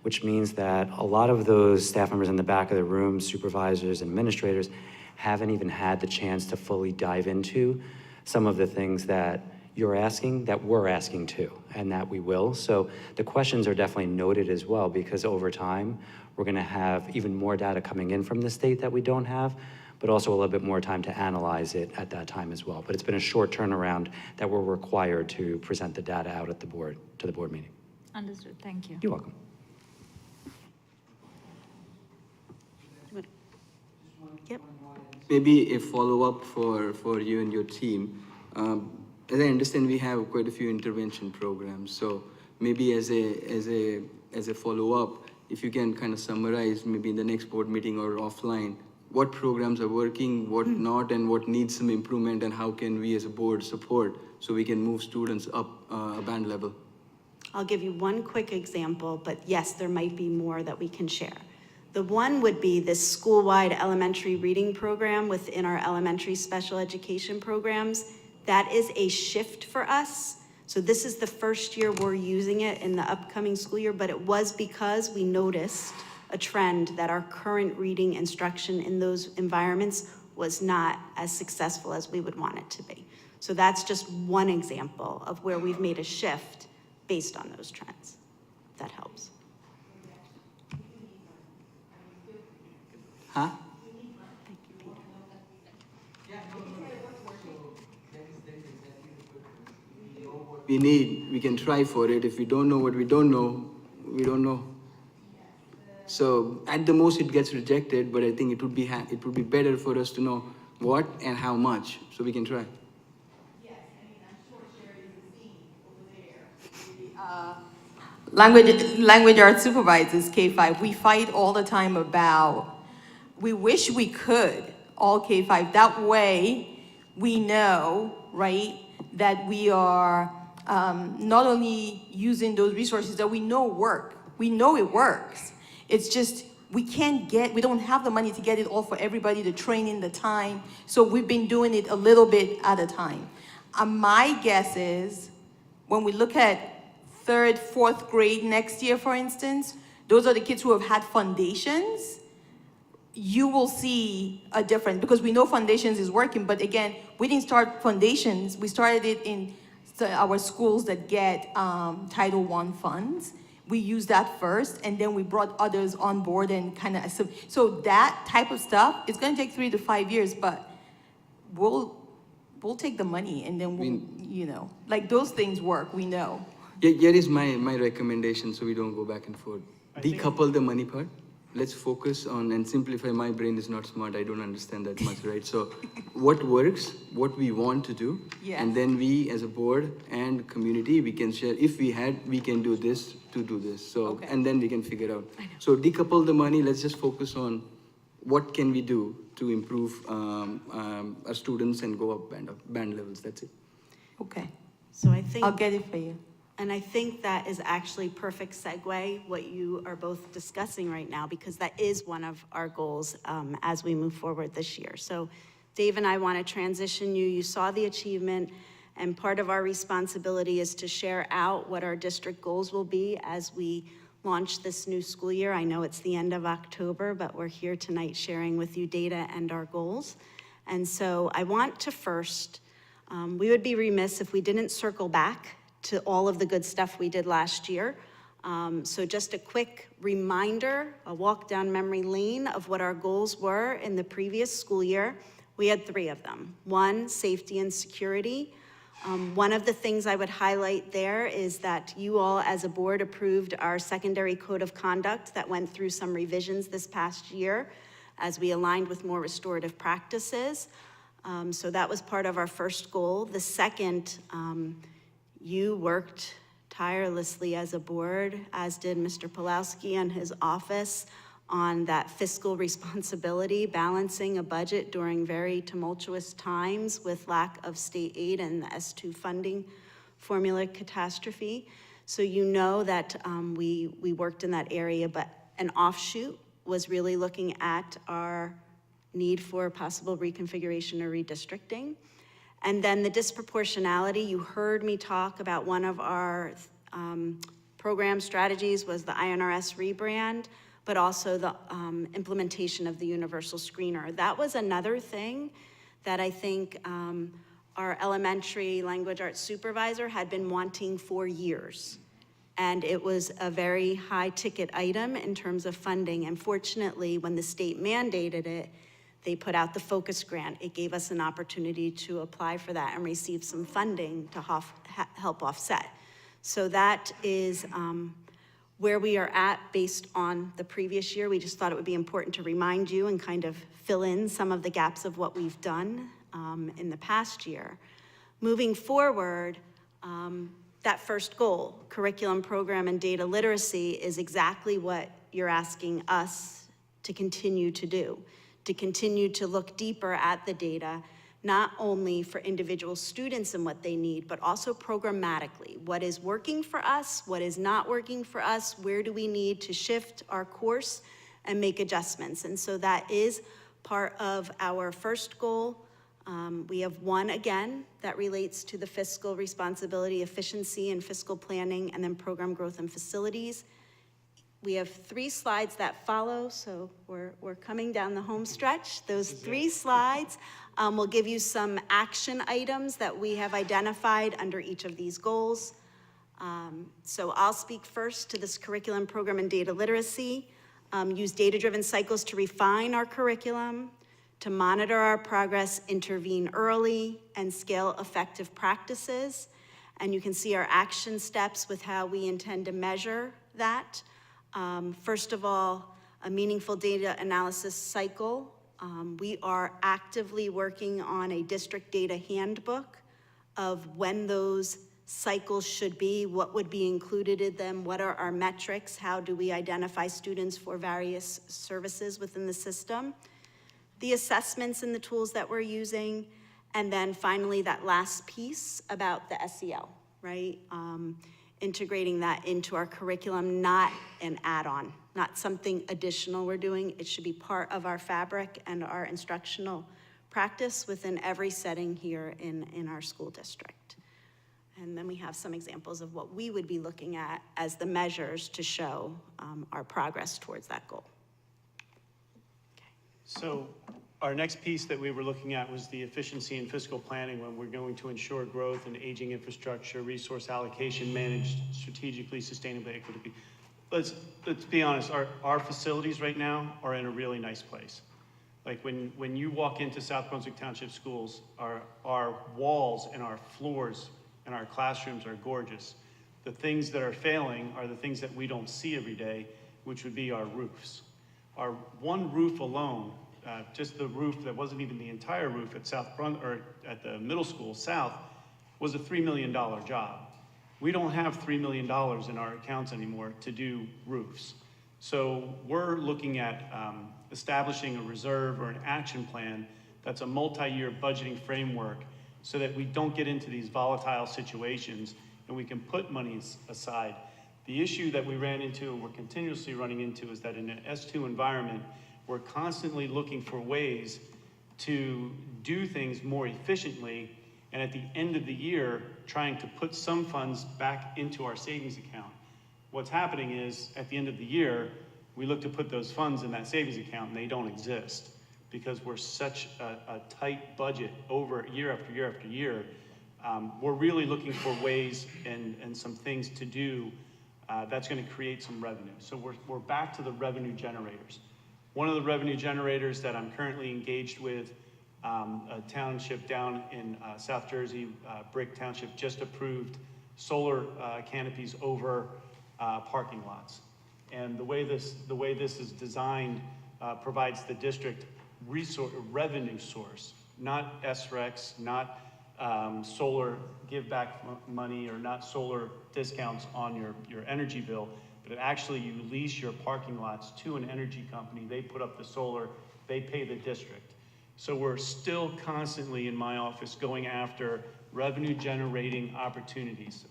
which means that a lot of those staff members in the back of the room, supervisors, administrators, haven't even had the chance to fully dive into some of the things that you're asking, that we're asking too, and that we will. So the questions are definitely noted as well, because over time, we're gonna have even more data coming in from the state that we don't have, but also a little bit more time to analyze it at that time as well. But it's been a short turnaround that we're required to present the data out at the board, to the board meeting. Understood, thank you. You're welcome. Yep. Maybe a follow-up for you and your team. As I understand, we have quite a few intervention programs. So maybe as a follow-up, if you can kind of summarize maybe in the next board meeting or offline, what programs are working, what not, and what needs some improvement, and how can we as a board support so we can move students up a band level? I'll give you one quick example, but yes, there might be more that we can share. The one would be this school-wide elementary reading program within our elementary special education programs. That is a shift for us. So this is the first year we're using it in the upcoming school year, but it was because we noticed a trend that our current reading instruction in those environments was not as successful as we would want it to be. So that's just one example of where we've made a shift based on those trends. If that helps. Huh? We need, we can try for it. If we don't know what we don't know, we don't know. So at the most it gets rejected, but I think it would be better for us to know what and how much, so we can try. Yes, I mean, I'm sure Sherry is over there. Language arts supervisors, K-5, we fight all the time about, we wish we could, all K-5. That way, we know, right, that we are not only using those resources that we know work. We know it works. It's just, we don't have the money to get it all for everybody, the training, the time. So we've been doing it a little bit at a time. My guess is, when we look at 3rd, 4th grade next year, for instance, those are the kids who have had foundations. You will see a difference, because we know foundations is working, but again, we didn't start foundations. We started it in our schools that get Title I funds. We used that first, and then we brought others on board and kind of, so that type of stuff, it's gonna take 3 to 5 years, but we'll take the money and then we'll, you know, like those things work, we know. Here is my recommendation, so we don't go back and forth. Decouple the money part. Let's focus on and simplify. My brain is not smart. I don't understand that much, right? So what works, what we want to do, Yes. and then we as a board and community, we can share. If we can do this to do this. So, Okay. and then we can figure out. So decouple the money. Let's just focus on what can we do to improve our students and go up band levels. That's it. Okay, So I think. I'll get it for you. And I think that is actually perfect segue, what you are both discussing right now, because that is one of our goals as we move forward this year. So Dave and I want to transition you. You saw the achievement, and part of our responsibility is to share out what our district goals will be as we launch this new school year. I know it's the end of October, but we're here tonight sharing with you data and our goals. And so I want to first, we would be remiss if we didn't circle back to all of the good stuff we did last year. So just a quick reminder, a walk down memory lane of what our goals were in the previous school year. We had 3 of them. 1, safety and security. One of the things I would highlight there is that you all as a board approved our secondary code of conduct that went through some revisions this past year as we aligned with more restorative practices. So that was part of our first goal. The second, you worked tirelessly as a board, as did Mr. Pulowski and his office, on that fiscal responsibility, balancing a budget during very tumultuous times with lack of state aid and the S2 funding formula catastrophe. So you know that we worked in that area, but an offshoot was really looking at our need for possible reconfiguration or redistricting. And then the disproportionality, you heard me talk about one of our program strategies was the INRS rebrand, but also the implementation of the universal screener. That was another thing that I think our elementary language arts supervisor had been wanting for years. And it was a very high ticket item in terms of funding. And fortunately, when the state mandated it, they put out the focus grant. It gave us an opportunity to apply for that and receive some funding to help offset. So that is where we are at based on the previous year. We just thought it would be important to remind you and kind of fill in some of the gaps of what we've done in the past year. Moving forward, that first goal, curriculum, program, and data literacy, is exactly what you're asking us to continue to do, to continue to look deeper at the data, not only for individual students and what they need, but also programmatically. What is working for us? What is not working for us? Where do we need to shift our course and make adjustments? And so that is part of our first goal. We have one, again, that relates to the fiscal responsibility, efficiency, and fiscal planning, and then program growth and facilities. We have 3 slides that follow, so we're coming down the home stretch. Those 3 slides will give you some action items that we have identified under each of these goals. So I'll speak first to this curriculum, program, and data literacy. Use data-driven cycles to refine our curriculum, to monitor our progress, intervene early, and scale effective practices. And you can see our action steps with how we intend to measure that. First of all, a meaningful data analysis cycle. We are actively working on a district data handbook of when those cycles should be, what would be included in them, what are our metrics, how do we identify students for various services within the system, the assessments and the tools that we're using, and then finally that last piece about the SEL, right? Integrating that into our curriculum, not an add-on, not something additional we're doing. It should be part of our fabric and our instructional practice within every setting here in our school district. And then we have some examples of what we would be looking at as the measures to show our progress towards that goal. So our next piece that we were looking at was the efficiency and fiscal planning, when we're going to ensure growth and aging infrastructure, resource allocation managed strategically, sustainably, equitably. Let's be honest, our facilities right now are in a really nice place. Like when you walk into South Brunswick Township Schools, our walls and our floors and our classrooms are gorgeous. The things that are failing are the things that we don't see every day, which would be our roofs. Our one roof alone, just the roof that wasn't even the entire roof at at the middle school south, was a $3 million job. We don't have $3 million in our accounts anymore to do roofs. So we're looking at establishing a reserve or an action plan that's a multi-year budgeting framework so that we don't get into these volatile situations and we can put money aside. The issue that we ran into and we're continuously running into is that in an S2 environment, we're constantly looking for ways to do things more efficiently, and at the end of the year, trying to put some funds back into our savings account. What's happening is, at the end of the year, we look to put those funds in that savings account and they don't exist because we're such a tight budget over year after year after year. We're really looking for ways and some things to do that's going to create some revenue. So we're back to the revenue generators. One of the revenue generators that I'm currently engaged with, a township down in South Jersey, Brick Township, just approved solar canopies over parking lots. And the way this is designed provides the district revenue source, not SRECs, not solar give back money, or not solar discounts on your energy bill, but actually you lease your parking lots to an energy company. They put up the solar, they pay the district. So we're still constantly in my office going after revenue generating opportunities,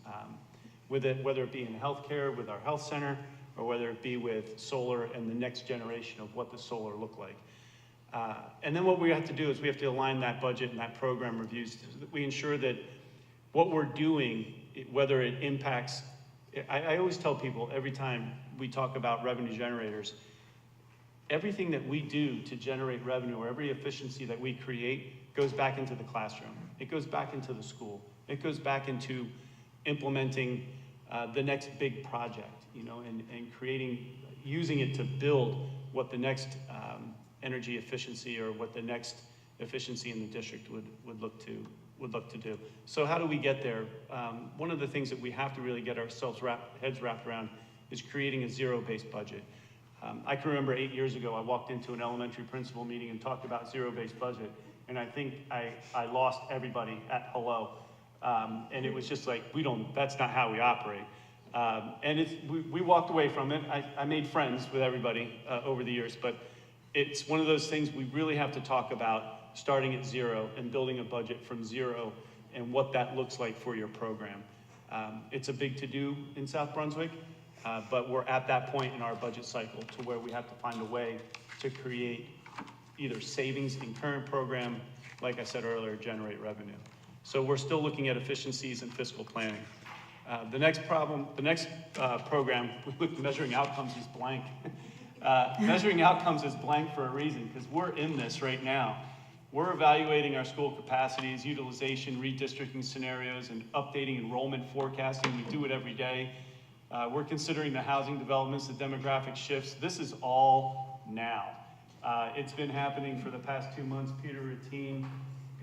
whether it be in healthcare with our health center, or whether it be with solar and the next generation of what the solar look like. And then what we have to do is we have to align that budget and that program reviews so that we ensure that what we're doing, whether it impacts, I always tell people every time we talk about revenue generators, everything that we do to generate revenue, or every efficiency that we create, goes back into the classroom. It goes back into the school. It goes back into implementing the next big project, you know, and using it to build what the next energy efficiency, or what the next efficiency in the district would look to do. So how do we get there? One of the things that we have to really get ourselves heads wrapped around is creating a zero-based budget. I can remember 8 years ago, I walked into an elementary principal meeting and talked about zero-based budget, and I think I lost everybody at hello. And it was just like, that's not how we operate. And we walked away from it. I made friends with everybody over the years, but it's one of those things we really have to talk about, starting at zero and building a budget from zero and what that looks like for your program. It's a big to-do in South Brunswick, but we're at that point in our budget cycle to where we have to find a way to create either savings in current program, like I said earlier, generate revenue. So we're still looking at efficiencies and fiscal planning. The next program, measuring outcomes, is blank. Measuring outcomes is blank for a reason, because we're in this right now. We're evaluating our school capacities, utilization, redistricting scenarios, and updating enrollment forecasting. We do it every day. We're considering the housing developments, the demographic shifts. This is all now. It's been happening for the past 2 months. Peter Routine,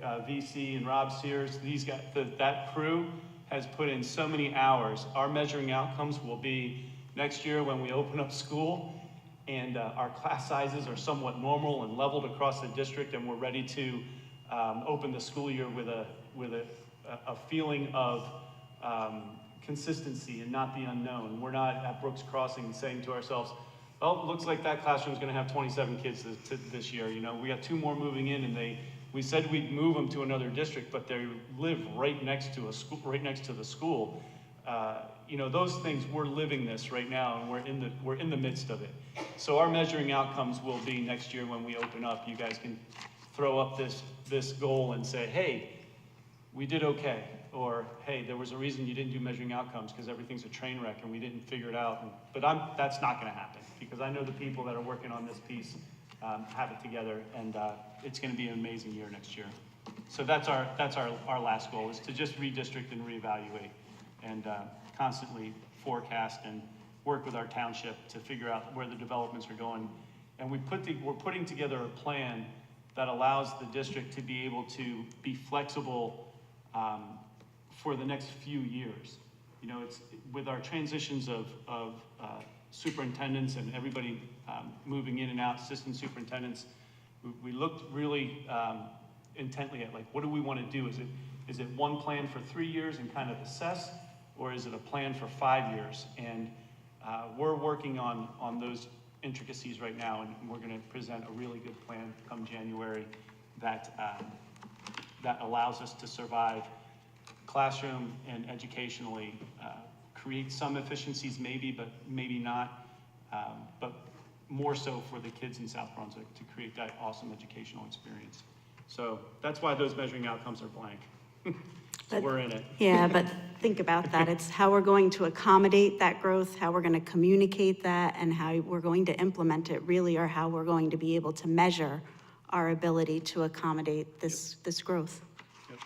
VC, and Rob Sears, these guys, that crew has put in so many hours. Our measuring outcomes will be next year when we open up school, and our class sizes are somewhat normal and leveled across the district, and we're ready to open the school year with a feeling of consistency and not the unknown. We're not at Brooks Crossing saying to ourselves, oh, it looks like that classroom's gonna have 27 kids this year. You know, we got 2 more moving in, and we said we'd move them to another district, but they live right next to a school, right next to the school. You know, those things, we're living this right now, and we're in the midst of it. So our measuring outcomes will be next year when we open up. You guys can throw up this goal and say, hey, we did okay, or hey, there was a reason you didn't do measuring outcomes because everything's a train wreck and we didn't figure it out. But that's not going to happen, because I know the people that are working on this piece have it together, and it's going to be an amazing year next year. So that's our last goal, is to just redistrict and reevaluate, and constantly forecast and work with our township to figure out where the developments are going. And we're putting together a plan that allows the district to be able to be flexible for the next few years. You know, it's with our transitions of superintendents and everybody moving in and out, assistant superintendents, we looked really intently at, like, what do we want to do? Is it one plan for 3 years and kind of assess, or is it a plan for 5 years? And we're working on those intricacies right now, and we're going to present a really good plan come January that allows us to survive classroom and educationally, create some efficiencies maybe, but maybe not, but more so for the kids in South Brunswick to create that awesome educational experience. So that's why those measuring outcomes are blank. So we're in it. Yeah, but think about that. It's how we're going to accommodate that growth, how we're going to communicate that, and how we're going to implement it really, or how we're going to be able to measure our ability to accommodate this growth. Yep.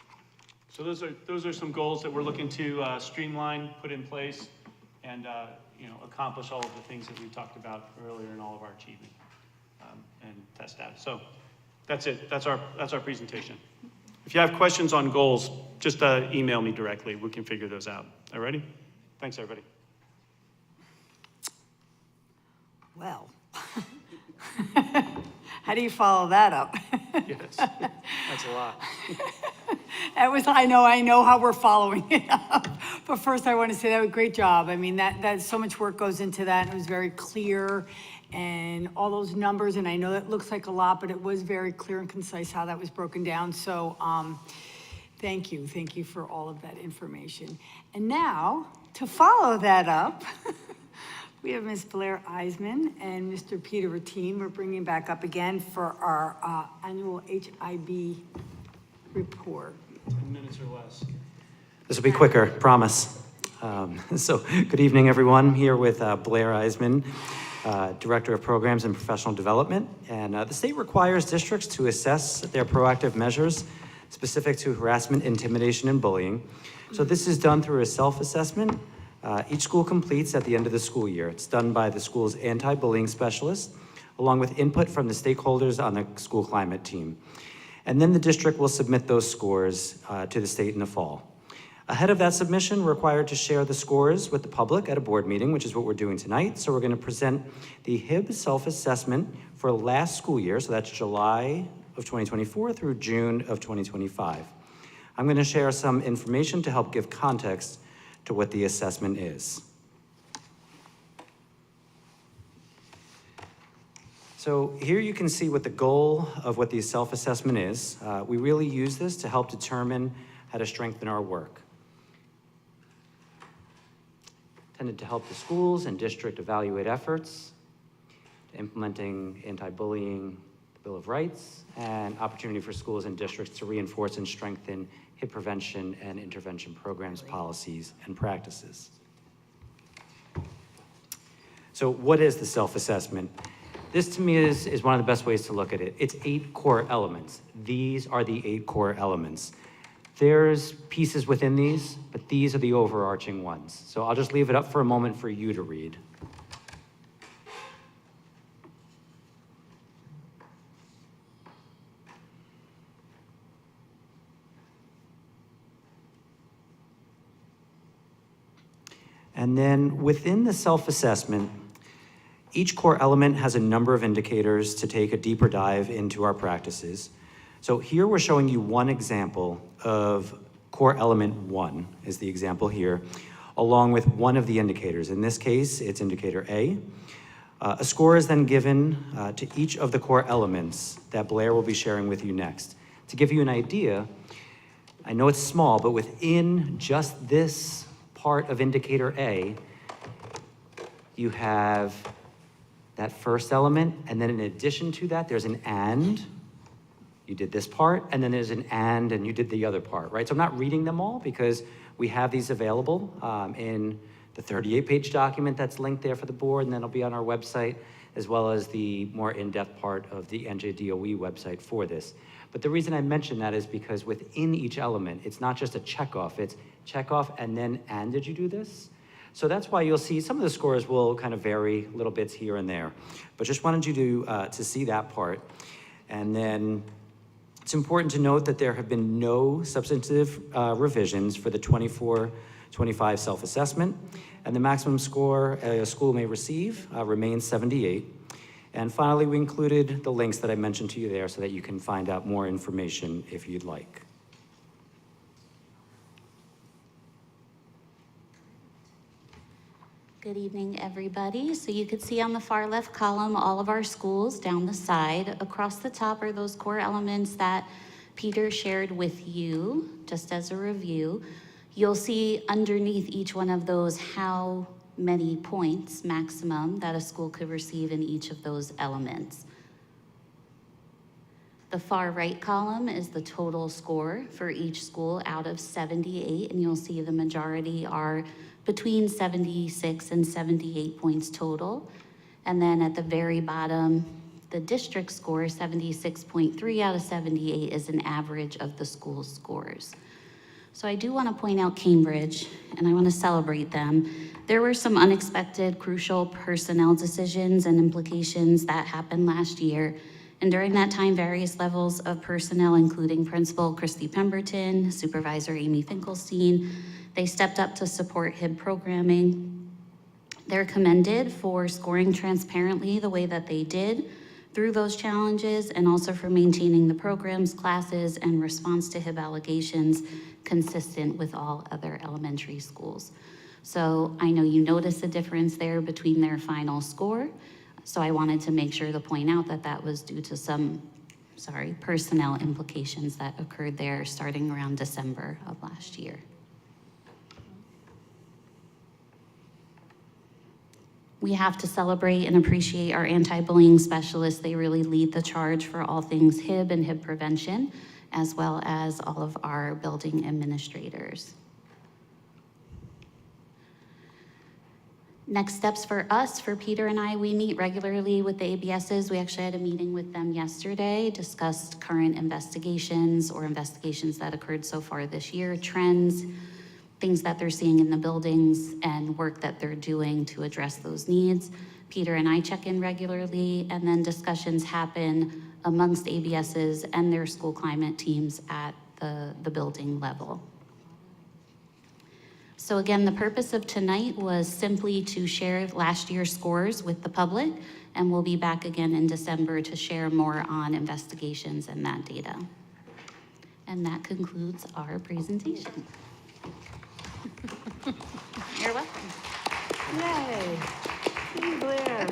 So those are some goals that we're looking to streamline, put in place, and accomplish all of the things that we talked about earlier in all of our achievement and test data. So that's it. That's our presentation. If you have questions on goals, just email me directly. We can figure those out. All righty? Thanks, everybody. Well, how do you follow that up? Yes, that's a lot. I know how we're following it up. But first, I want to say that was a great job. I mean, that so much work goes into that, and it was very clear, and all those numbers, and I know that looks like a lot, but it was very clear and concise how that was broken down. So, thank you for all of that information. And now, to follow that up, we have Ms. Blair Eisman and Mr. Peter Ratine. We're bringing back up again for our annual HIB report. 10 minutes or less. This will be quicker, promise. So, good evening, everyone. I'm here with Blair Eisman, Director of Programs and Professional Development. And the state requires districts to assess their proactive measures specific to harassment, intimidation, and bullying. So this is done through a self-assessment each school completes at the end of the school year. It's done by the school's anti-bullying specialist, along with input from the stakeholders on the school climate team. And then the district will submit those scores to the state in the fall. Ahead of that submission, we're required to share the scores with the public at a board meeting, which is what we're doing tonight. So we're going to present the HIB self-assessment for last school year, so that's July of 2024 through June of 2025. I'm going to share some information to help give context to what the assessment is. So here you can see what the goal of what the self-assessment is. We really use this to help determine how to strengthen our work. Intended to help the schools and district evaluate efforts, to implementing anti-bullying, the Bill of Rights, and opportunity for schools and districts to reinforce and strengthen HIB prevention and intervention programs, policies, and practices. So what is the self-assessment? This to me is one of the best ways to look at it. It's 8 core elements. These are the 8 core elements. There's pieces within these, but these are the overarching ones. So I'll just leave it up for a moment for you to read. And then within the self-assessment, each core element has a number of indicators to take a deeper dive into our practices. So here we're showing you one example of core element 1 is the example here, along with one of the indicators. In this case, it's indicator A. A score is then given to each of the core elements that Blair will be sharing with you next. To give you an idea, I know it's small, but within just this part of indicator A, you have that first element, and then in addition to that, there's an and. You did this part, and then there's an and you did the other part, right? So I'm not reading them all because we have these available in the 38-page document that's linked there for the board, and then it'll be on our website, as well as the more in-depth part of the NJDOE website for this. But the reason I mention that is because within each element, it's not just a checkoff, it's checkoff and then and did you do this? So that's why you'll see some of the scores will kind of vary little bits here and there. But just wanted you to see that part. And then it's important to note that there have been no substantive revisions for the 24-25 self-assessment, and the maximum score a school may receive remains 78. And finally, we included the links that I mentioned to you there so that you can find out more information if you'd like. Good evening, everybody. So you can see on the far left column all of our schools down the side. Across the top are those core elements that Peter shared with you, just as a review. You'll see underneath each one of those how many points maximum that a school could receive in each of those elements. The far right column is the total score for each school out of 78, and you'll see the majority are between 76 and 78 points total. And then at the very bottom, the district score, 76.3 out of 78, is an average of the school's scores. So I do want to point out Cambridge, and I want to celebrate them. There were some unexpected, crucial personnel decisions and implications that happened last year. And during that time, various levels of personnel, including Principal Christy Pemberton, Supervisor Amy Finkelstein, they stepped up to support HIB programming. They're commended for scoring transparently the way that they did through those challenges, and also for maintaining the programs, classes, and response to HIB allegations consistent with all other elementary schools. So I know you noticed a difference there between their final score. So I wanted to make sure to point out that that was due to some, personnel implications that occurred there starting around December of last year. We have to celebrate and appreciate our anti-bullying specialists. They really lead the charge for all things HIB and HIB prevention, as well as all of our building administrators. Next steps for us, for Peter and I, we meet regularly with the ABSs. We actually had a meeting with them yesterday, discussed current investigations or investigations that occurred so far this year, trends, things that they're seeing in the buildings, and work that they're doing to address those needs. Peter and I check in regularly, and then discussions happen amongst ABSs and their school climate teams at the building level. So again, the purpose of tonight was simply to share last year's scores with the public, and we'll be back again in December to share more on investigations and that data. And that concludes our presentation. You're welcome. Yay. Blair.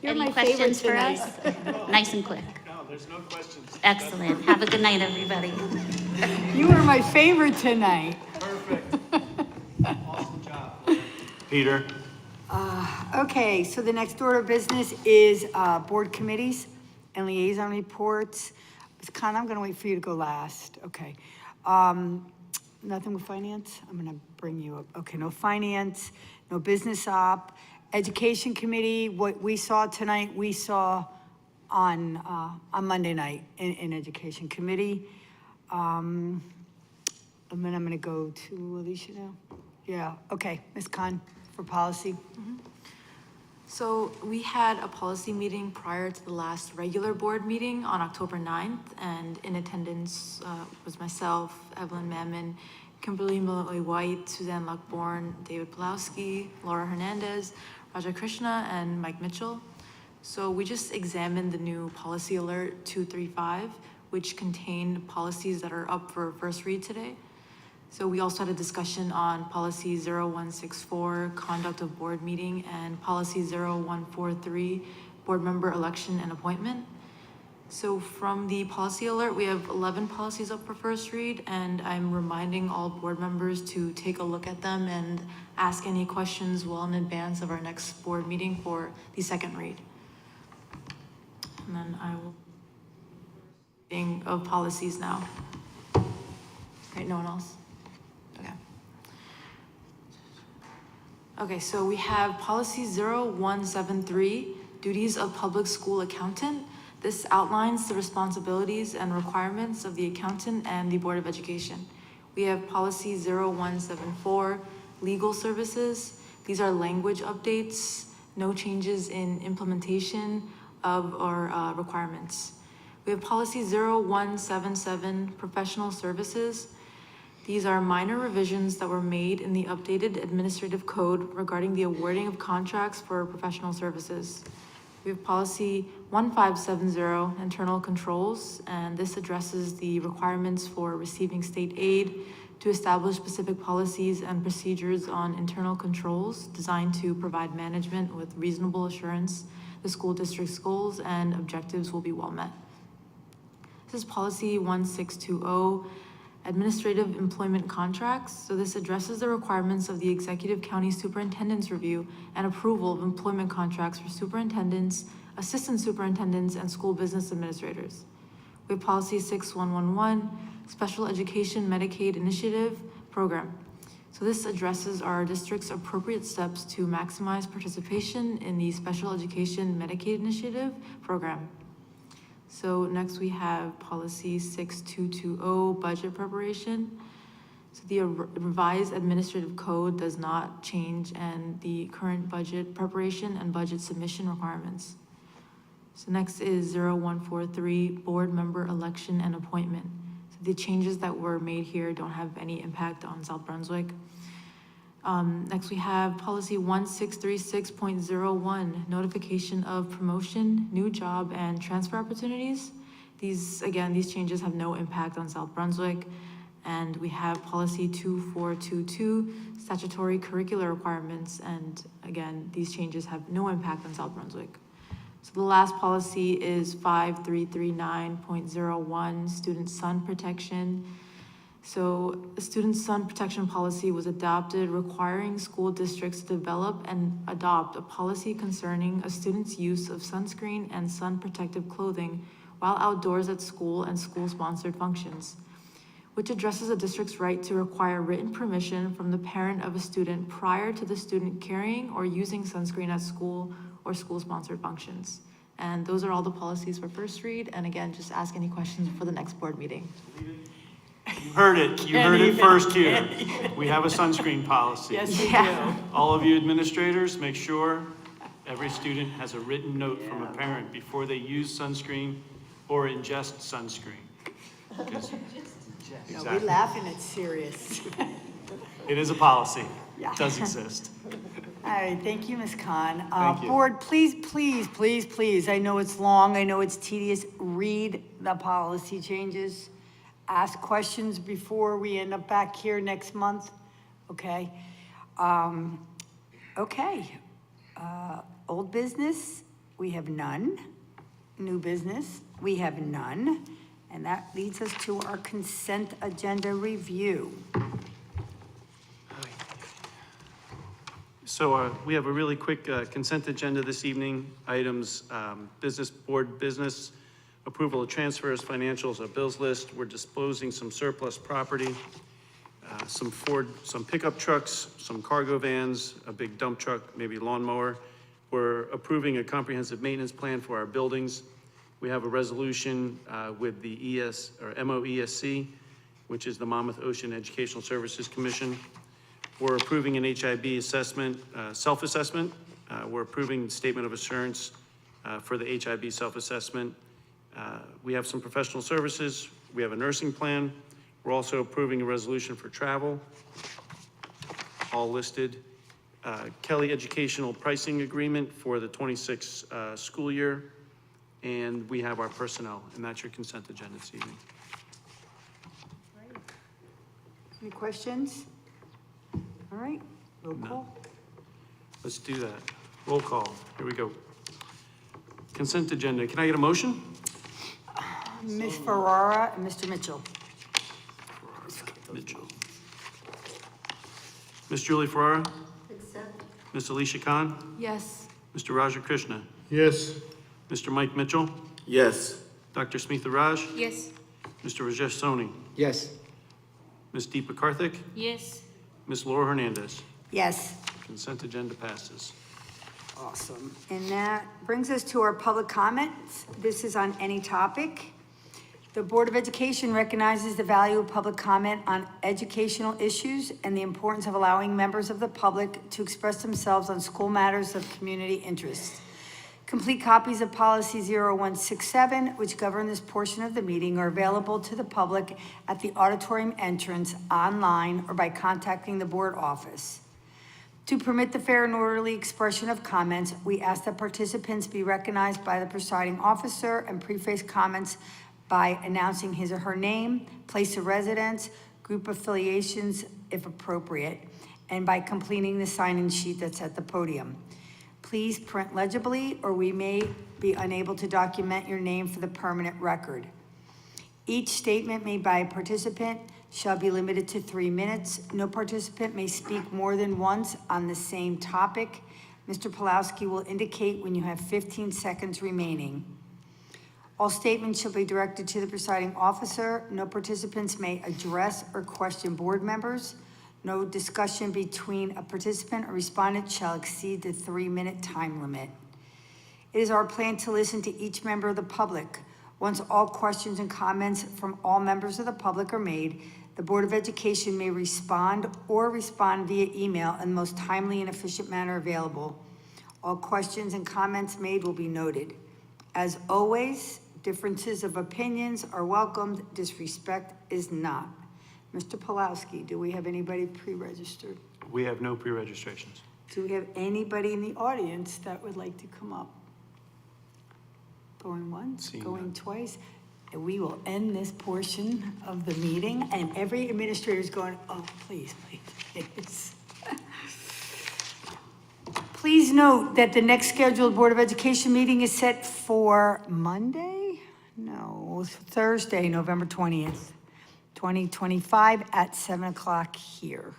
You're Any my favorite questions for tonight. us? Nice and quick. No, there's no questions. Excellent. Have a good night, everybody. You were my favorite tonight. Perfect. Awesome job. Peter? Okay, so the next order of business is board committees and liaison reports. Con, I'm gonna wait for you to go last, okay. Nothing with finance? I'm gonna bring you up. Okay, no finance, no business op. Education committee, what we saw tonight, we saw on Monday night in education committee. And then I'm gonna go to Alicia now. Yeah, okay, Ms. Khan for policy. So we had a policy meeting prior to the last regular board meeting on October 9th, and in attendance was myself, Evelyn Mammon, Kimberly Malloy-White, Suzanne Luckborn, David Pulowski, Laura Hernandez, Raja Krishna, and Mike Mitchell. So we just examined the new policy alert 235, which contained policies that are up for first read today. So we also had a discussion on policy 0164, conduct of board meeting, and policy 0143, board member election and appointment. So from the policy alert, we have 11 policies up for first read, and I'm reminding all board members to take a look at them and ask any questions well in advance of our next board meeting for the second read. And then I will think of policies now. Right, no one else? Okay. Okay, so we have policy 0173, duties of public school accountant. This outlines the responsibilities and requirements of the accountant and the Board of Education. We have policy 0174, legal services. These are language updates, no changes in implementation of our requirements. We have policy 0177, professional services. These are minor revisions that were made in the updated administrative code regarding the awarding of contracts for professional services. We have policy 1570, internal controls, and this addresses the requirements for receiving state aid to establish specific policies and procedures on internal controls designed to provide management with reasonable assurance the school district's goals and objectives will be well met. This is policy 1620, administrative employment contracts. So this addresses the requirements of the Executive County Superintendent's review and approval of employment contracts for superintendents, assistant superintendents, and school business administrators. We have policy 6111, Special Education Medicaid Initiative Program. So this addresses our district's appropriate steps to maximize participation in the Special Education Medicaid Initiative Program. So next we have policy 6220, budget preparation. So the revised administrative code does not change, and the current budget preparation and budget submission requirements. So next is 0143, board member election and appointment. So the changes that were made here don't have any impact on South Brunswick. Next we have policy 1636.01, notification of promotion, new job, and transfer opportunities. These changes have no impact on South Brunswick. And we have policy 2422, statutory curricular requirements. And again, these changes have no impact on South Brunswick. So the last policy is 5339.01, student sun protection. So the student sun protection policy was adopted requiring school districts to develop and adopt a policy concerning a student's use of sunscreen and sun protective clothing while outdoors at school and school-sponsored functions, which addresses a district's right to require written permission from the parent of a student prior to the student carrying or using sunscreen at school or school-sponsored functions. And those are all the policies for first read. And again, just ask any questions for the next board meeting. You heard it first here. We have a sunscreen policy. Yes, we do. All of you administrators, make sure every student has a written note from a parent before they use sunscreen or ingest sunscreen. No, we Exactly. laugh and it's serious. It is a policy. Yeah. It does exist. All right, thank you, Ms. Khan. Thank you. Board, please, please, please, please, I know it's long, I know it's tedious, read the policy changes. Ask questions before we end up back here next month, okay? Old business, we have none. New business, we have none. And that leads us to our consent agenda review. So we have a really quick consent agenda this evening. Items, board business, approval of transfers, financials, a bills list. We're disposing some surplus property, some pickup trucks, some cargo vans, a big dump truck, maybe lawnmower. We're approving a comprehensive maintenance plan for our buildings. We have a resolution with the MOESC, which is the Monmouth Ocean Educational Services Commission. We're approving an HIB assessment, self-assessment. We're approving the statement of assurance for the HIB self-assessment. We have some professional services. We have a nursing plan. We're also approving a resolution for travel, all listed. Kelly Educational Pricing Agreement for the 26 school year. And we have our personnel, and that's your consent agenda this evening. Any questions? All right, roll call. Let's do that. Roll call. Here we go. Consent agenda. Can I get a motion? Ms. Ferrara and Mr. Mitchell. Mitchell. Ms. Julie Ferrara? Accept. Ms. Alicia Khan? Yes. Mr. Raja Krishna? Yes. Mr. Mike Mitchell? Yes. Dr. Smitha Raj? Yes. Mr. Rajesh Soni? Yes. Ms. Deepa Karthik? Yes. Ms. Laura Hernandez? Yes. Consent agenda passes. Awesome. And that brings us to our public comments. This is on any topic. The Board of Education recognizes the value of public comment on educational issues and the importance of allowing members of the public to express themselves on school matters of community interest. Complete copies of Policy 0167, which govern this portion of the meeting, are available to the public at the auditorium entrance, online, or by contacting the board office. To permit the fair and orderly expression of comments, we ask that participants be recognized by the presiding officer and preface comments by announcing his or her name, place of residence, group affiliations, if appropriate, and by completing the sign-in sheet that's at the podium. Please print legibly, or we may be unable to document your name for the permanent record. Each statement made by a participant shall be limited to 3 minutes. No participant may speak more than once on the same topic. Mr. Pulowski will indicate when you have 15 seconds remaining. All statements shall be directed to the presiding officer. No participants may address or question board members. No discussion between a participant or respondent shall exceed the 3-minute time limit. It is our plan to listen to each member of the public. Once all questions and comments from all members of the public are made, the Board of Education may respond via email in the most timely and efficient manner available. All questions and comments made will be noted. As always, differences of opinions are welcomed, disrespect is not. Mr. Pulowski, do we have anybody pre-registered? We have no pre-registrations. Do we have anybody in the audience that would like to come up? Going once, Seeing going none. twice. And we will end this portion of the meeting, and every administrator is going, oh, please, please, please. Please note that the next scheduled Board of Education meeting is set for Monday? No, Thursday, November 20th, 2025 at 7 o'clock here.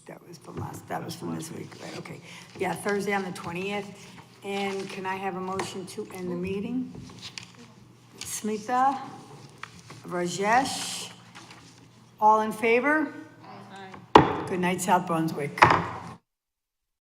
That was from this week, right, okay. Yeah, Thursday on the 20th. And can I have a motion to end the meeting? Smita, Rajesh, all in favor? Aye. Good night, South Brunswick.